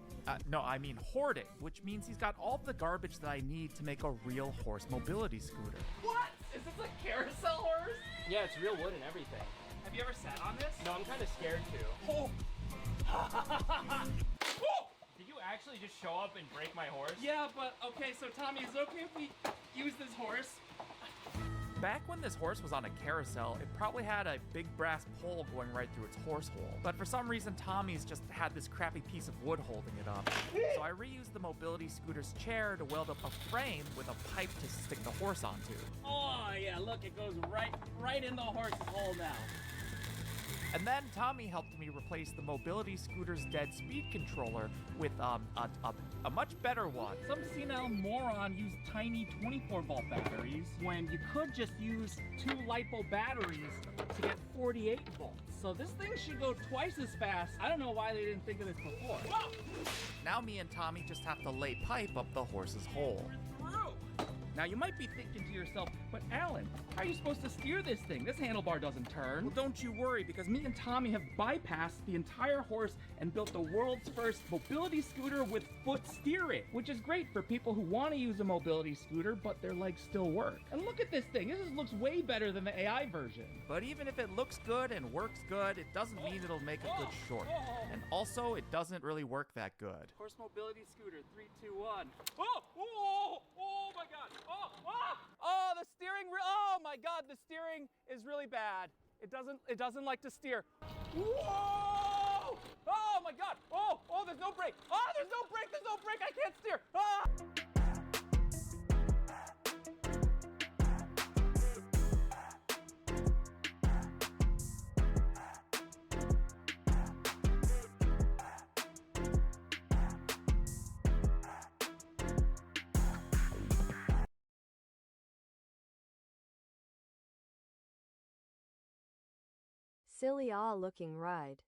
No, I mean hoarding, which means he's got all the garbage that I need to make a real horse mobility scooter. What? Is this a carousel horse? Yeah, it's real wood and everything. Have you ever sat on this? No, I'm kind of scared to. Oh! Did you actually just show up and break my horse? Yeah, but okay, so Tommy, is it okay if we use this horse? Back when this horse was on a carousel, it probably had a big brass pole going right through its horse hole. But for some reason, Tommy's just had this crappy piece of wood holding it up. So I reused the mobility scooter's chair to weld up a frame with a pipe to stick the horse onto. Oh yeah, look, it goes right in the horse's hole now. And then Tommy helped me replace the mobility scooter's dead speed controller with a much better one. Some senile moron used tiny 24-volt batteries when you could just use 2 LiPo batteries to get 48 volts. So this thing should go twice as fast. I don't know why they didn't think of this before. Whoa! Now me and Tommy just have to lay pipe up the horse's hole. Now you might be thinking to yourself, but Alan, how are you supposed to steer this thing? This handlebar doesn't turn. Well, don't you worry, because me and Tommy have bypassed the entire horse and built the world's first mobility scooter with foot steering, which is great for people who want to use a mobility scooter, but their legs still work. And look at this thing. This looks way better than the AI version. But even if it looks good and works good, it doesn't mean it'll make a good short. And also, it doesn't really work that good. Horse mobility scooter, 3, 2, 1. Oh my God. Oh, the steering, oh my God, the steering is really bad. It doesn't like to steer. Whoa! Oh my God. Oh, there's no brake. Oh, there's no brake. I can't steer. Ah! Silly looking ride.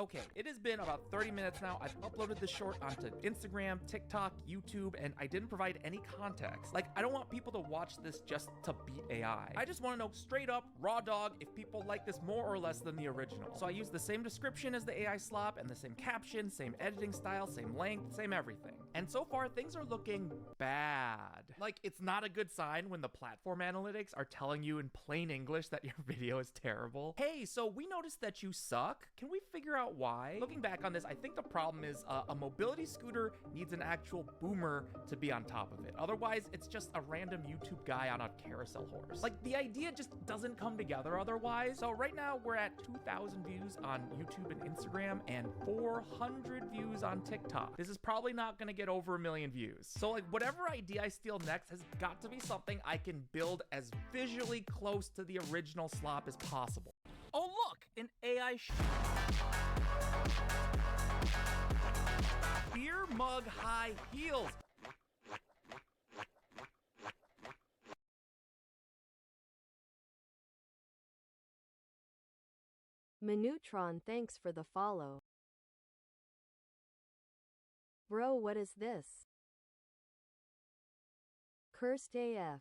Okay, it has been about 30 minutes now. I've uploaded this short onto Instagram, TikTok, YouTube, and I didn't provide any context. Like, I don't want people to watch this just to beat AI. I just want to know straight up, raw dog, if people like this more or less than the original. So I used the same description as the AI slop and the same caption, same editing style, same length, same everything. And so far, things are looking bad. Like, it's not a good sign when the platform analytics are telling you in plain English that your video is terrible. Hey, so we noticed that you suck. Can we figure out why? Looking back on this, I think the problem is a mobility scooter needs an actual boomer to be on top of it. Otherwise, it's just a random YouTube guy on a carousel horse. Like, the idea just doesn't come together otherwise. So right now, we're at 2,000 views on YouTube and Instagram and 400 views on TikTok. This is probably not gonna get over 1 million views. So like, whatever idea I steal next has got to be something I can build as visually close to the original slop as possible. Oh look, an AI beer mug high heels. Minutron, thanks for the follow. Bro, what is this? Cursed AF.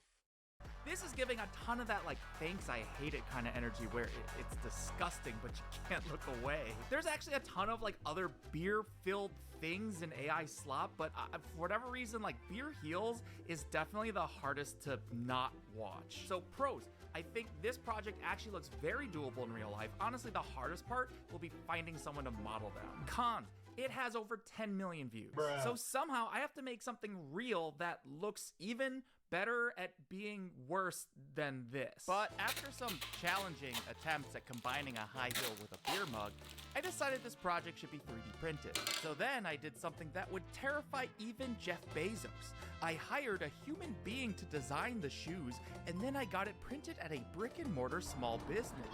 This is giving a ton of that, like, thanks, I hate it kind of energy where it's disgusting, but you can't look away. There's actually a ton of, like, other beer-filled things in AI slop, but for whatever reason, like, beer heels is definitely the hardest to not watch. So, pros. I think this project actually looks very doable in real life. Honestly, the hardest part will be finding someone to model them. Cons. It has over 10 million views. Bruh. So somehow I have to make something real that looks even better at being worse than this. But after some challenging attempts at combining a high heel with a beer mug, I decided this project should be 3D printed. So then I did something that would terrify even Jeff Bezos. I hired a human being to design the shoes, and then I got it printed at a brick and mortar small business.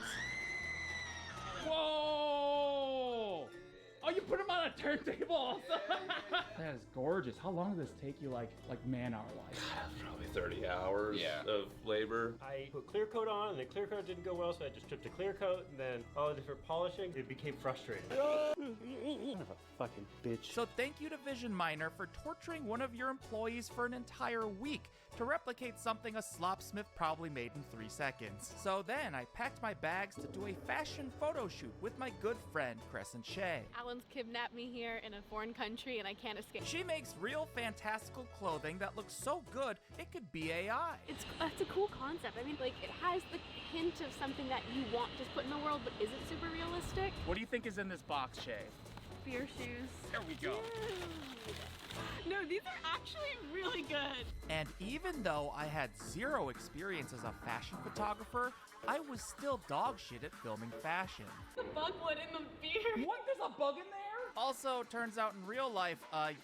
Whoa! Oh, you put them on a turntable also? That is gorgeous. How long did this take you, like man-hour-wise? Probably 30 hours of labor. I put clear coat on, and the clear coat didn't go well, so I just stripped a clear coat, and then all the different polishing, it became frustrating. Son of a fucking bitch. So thank you to Vision Miner for torturing one of your employees for an entire week to replicate something a slopsmith probably made in 3 seconds. So then I packed my bags to do a fashion photo shoot with my good friend Crescent Shea. Alan's kidnapped me here in a foreign country and I can't escape. She makes real fantastical clothing that looks so good it could be AI. It's a cool concept. I mean, like, it has the hint of something that you want to put in the world but isn't super realistic. What do you think is in this box, Shay? Beer shoes. There we go. Dude. No, these are actually really good. And even though I had zero experience as a fashion photographer, I was still dog shit at filming fashion. The bug wood in the beer. What? There's a bug in there? Also, turns out in real life,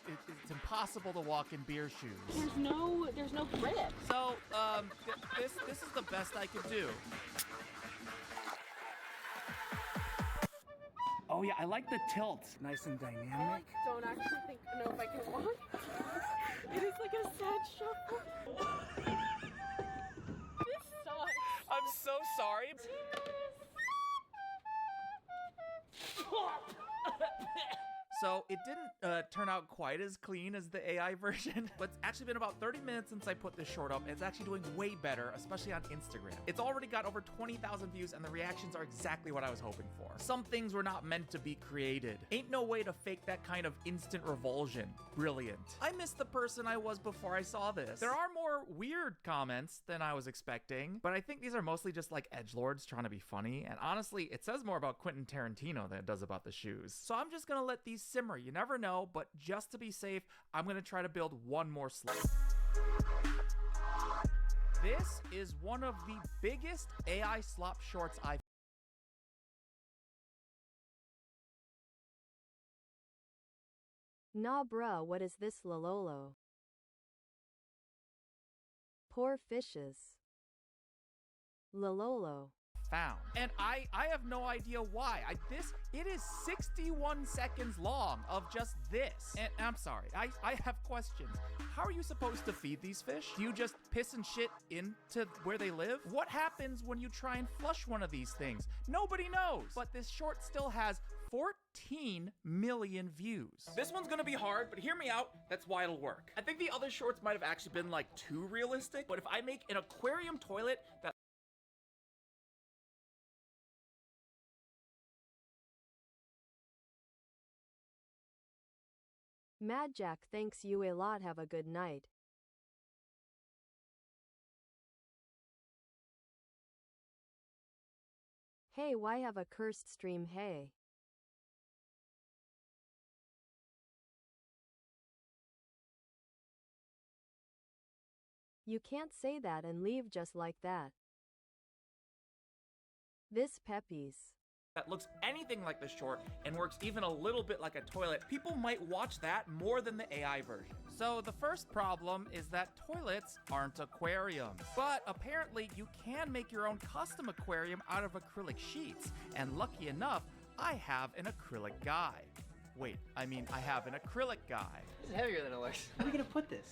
it's impossible to walk in beer shoes. There's no grip. So, this is the best I could do. Oh yeah, I like the tilt. Nice and dynamic. I don't actually know if I can walk. It is like a sad shuffle. This sucks. I'm so sorry. So it didn't turn out quite as clean as the AI version, but it's actually been about 30 minutes since I put this short up, and it's actually doing way better, especially on Instagram. It's already got over 20,000 views, and the reactions are exactly what I was hoping for. Some things were not meant to be created. Ain't no way to fake that kind of instant revulsion. Brilliant. I missed the person I was before I saw this. There are more weird comments than I was expecting, but I think these are mostly just like edgelords trying to be funny, and honestly, it says more about Quentin Tarantino than it does about the shoes. So I'm just gonna let these simmer. You never know, but just to be safe, I'm gonna try to build one more slide. This is one of the biggest AI slop shorts I've. Nah bruh, what is this lololo? Poor fishes. Lololo. Found. And I have no idea why. It is 61 seconds long of just this. And I'm sorry, I have questions. How are you supposed to feed these fish? Do you just piss and shit into where they live? What happens when you try and flush one of these things? Nobody knows. But this short still has 14 million views. This one's gonna be hard, but hear me out, that's why it'll work. I think the other shorts might have actually been like too realistic, but if I make an aquarium toilet that Mad Jack, thanks you a lot, have a good night. Hey, why have a cursed stream, hey? You can't say that and leave just like that. This Peppies. That looks anything like the short and works even a little bit like a toilet, people might watch that more than the AI version. So the first problem is that toilets aren't aquariums. But apparently you can make your own custom aquarium out of acrylic sheets. And lucky enough, I have an acrylic guy. Wait, I mean, I have an acrylic guy. This is heavier than it looks. Where are we gonna put this?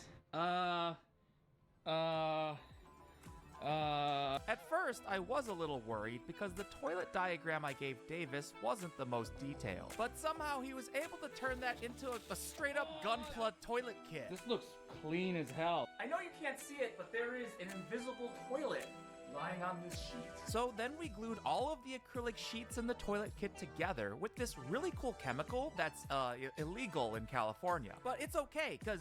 At first, I was a little worried because the toilet diagram I gave Davis wasn't the most detailed. But somehow he was able to turn that into a straight-up gunpla toilet kit. This looks clean as hell. I know you can't see it, but there is an invisible toilet lying on this sheet. So then we glued all of the acrylic sheets in the toilet kit together with this really cool chemical that's illegal in California. But it's okay, because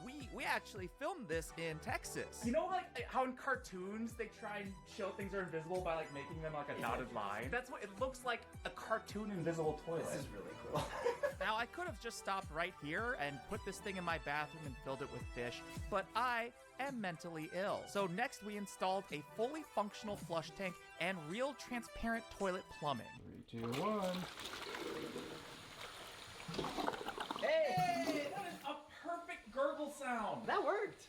we actually filmed this in Texas. You know like how in cartoons they try and show things are invisible by like making them like a dotted line? That's what it looks like, a cartoon invisible toilet. This is really cool. Now I could have just stopped right here and put this thing in my bathroom and filled it with fish, but I am mentally ill. So next we installed a fully functional flush tank and real transparent toilet plumbing. 3, 2, 1. Hey! That is a perfect gurgle sound. That worked.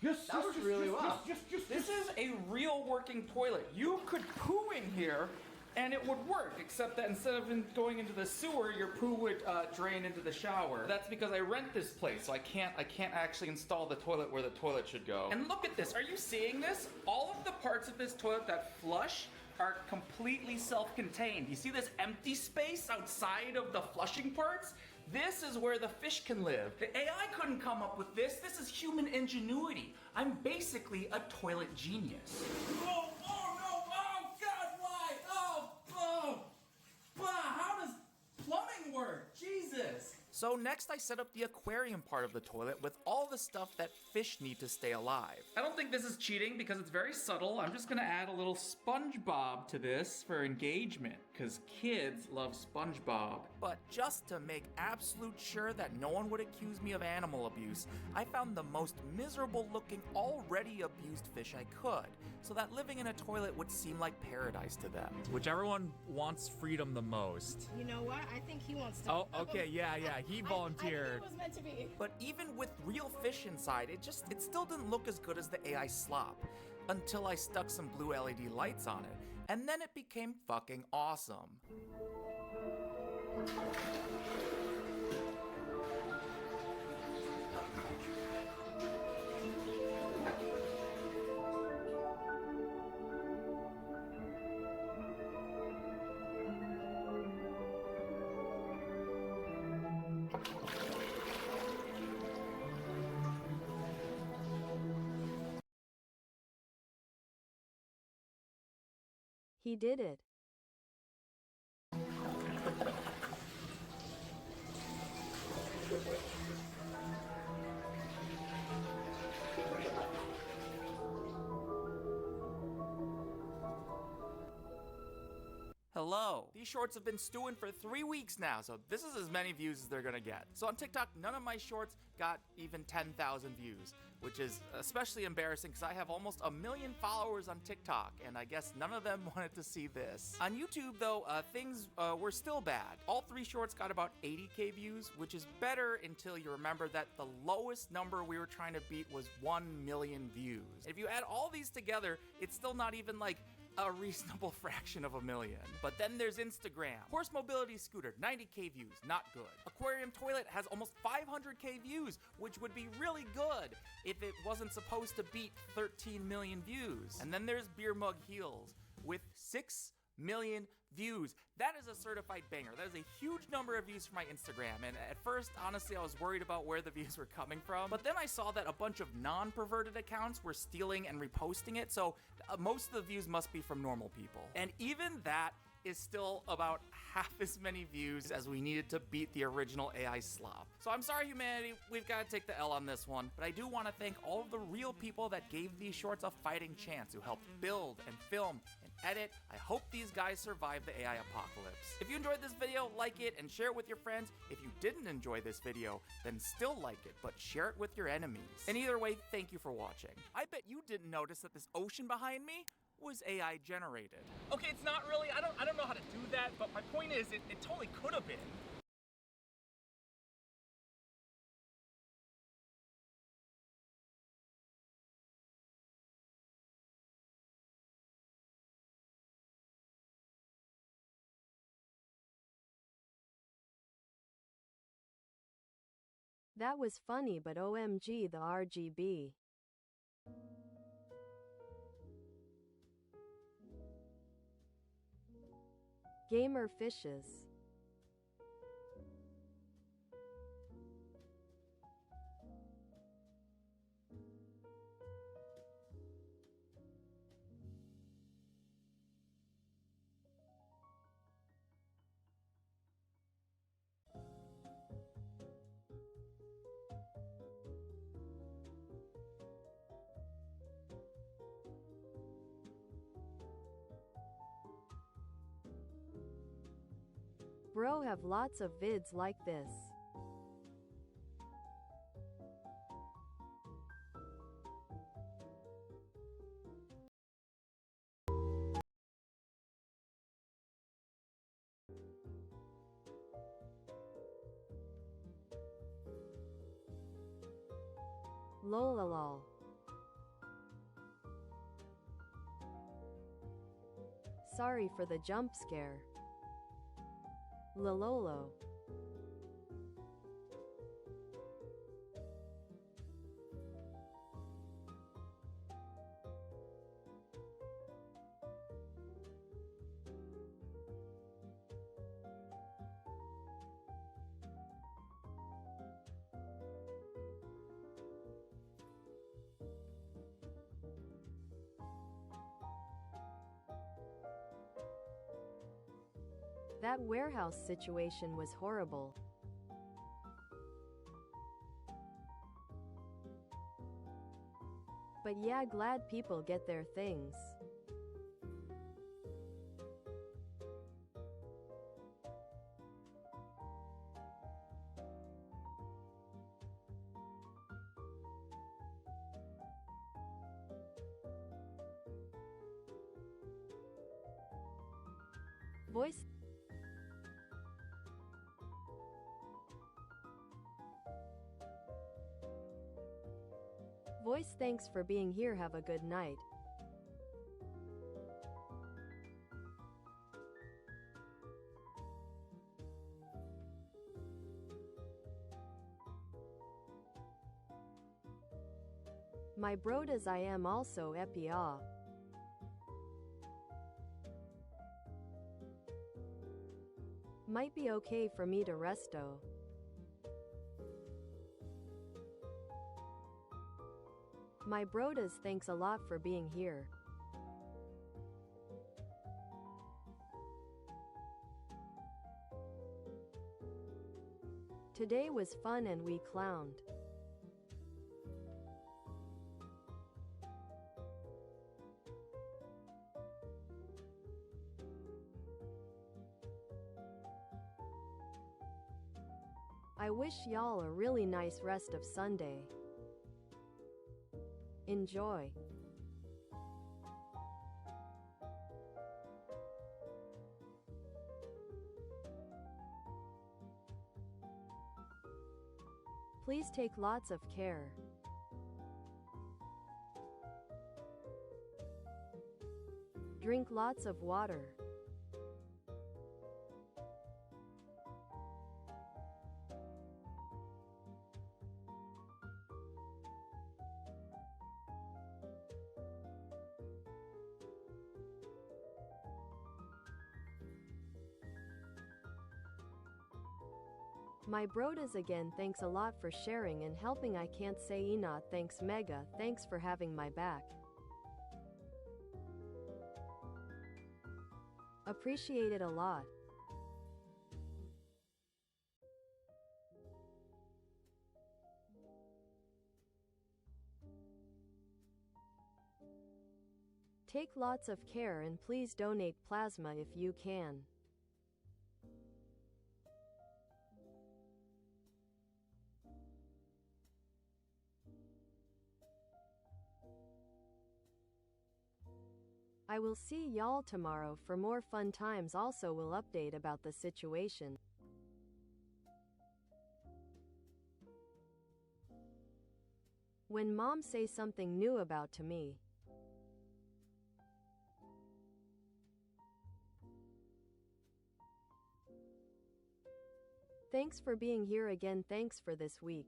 Yes, that worked really well. This is a real working toilet. You could poo in here and it would work, except that instead of going into the sewer, your poo would drain into the shower. That's because I rent this place, so I can't actually install the toilet where the toilet should go. And look at this, are you seeing this? All of the parts of this toilet that flush are completely self-contained. You see this empty space outside of the flushing parts? This is where the fish can live. The AI couldn't come up with this. This is human ingenuity. I'm basically a toilet genius. Oh no, oh God, why? How does plumbing work? Jesus. So next I set up the aquarium part of the toilet with all the stuff that fish need to stay alive. I don't think this is cheating because it's very subtle. I'm just gonna add a little SpongeBob to this for engagement, because kids love SpongeBob. But just to make absolute sure that no one would accuse me of animal abuse, I found the most miserable looking, already abused fish I could, so that living in a toilet would seem like paradise to them. Whichever one wants freedom the most. You know what? I think he wants to. Oh, okay, yeah, he volunteered. I think it was meant to be. But even with real fish inside, it still didn't look as good as the AI slop, until I stuck some blue LED lights on it, and then it became fucking awesome. He did it. Hello. These shorts have been stewing for 3 weeks now, so this is as many views as they're gonna get. So on TikTok, none of my shorts got even 10,000 views, which is especially embarrassing because I have almost 1 million followers on TikTok, and I guess none of them wanted to see this. On YouTube, though, things were still bad. All 3 shorts got about 80K views, which is better until you remember that the lowest number we were trying to beat was 1 million views. If you add all these together, it's still not even like a reasonable fraction of 1 million. But then there's Instagram. Horse mobility scooter, 90K views, not good. Aquarium toilet has almost 500K views, which would be really good if it wasn't supposed to beat 13 million views. And then there's beer mug heels with 6 million views. That is a certified banger. That is a huge number of views for my Instagram, and at first, honestly, I was worried about where the views were coming from, but then I saw that a bunch of non-perverted accounts were stealing and reposting it, so most of the views must be from normal people. And even that is still about half as many views as we needed to beat the original AI slop. So I'm sorry, humanity, we've got to take the L on this one, but I do want to thank all of the real people that gave these shorts a fighting chance, who helped build and film and edit. I hope these guys survive the AI apocalypse. If you enjoyed this video, like it and share it with your friends. If you didn't enjoy this video, then still like it, but share it with your enemies. And either way, thank you for watching. I bet you didn't notice that this ocean behind me was AI generated. Okay, it's not really, I don't know how to do that, but my point is, it totally could have been. That was funny, but OMG the RGB. Gamer fishes. Bro have lots of vids like this. Lolalol. Sorry for the jump scare. Lololo. That warehouse situation was horrible. But yeah, glad people get their things. Voice. Voice, thanks for being here. Have a good night. My brodas, I am also epia. Might be okay for me to resto. My brodas, thanks a lot for being here. Today was fun and we clowned. I wish y'all a really nice rest of Sunday. Enjoy. Please take lots of care. Drink lots of water. My brodas again, thanks a lot for sharing and helping. I can't say enough. Thanks Mega, thanks for having my back. Appreciate it a lot. Take lots of care and please donate plasma if you can. I will see y'all tomorrow for more fun times. Also will update about the situation. When mom say something new about to me. Thanks for being here again. Thanks for this week.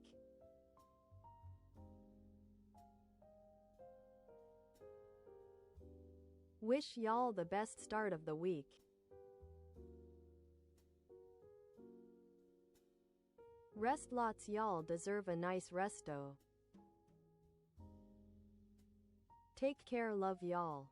Wish y'all the best start of the week. Rest lots, y'all deserve a nice resto. Take care, love y'all.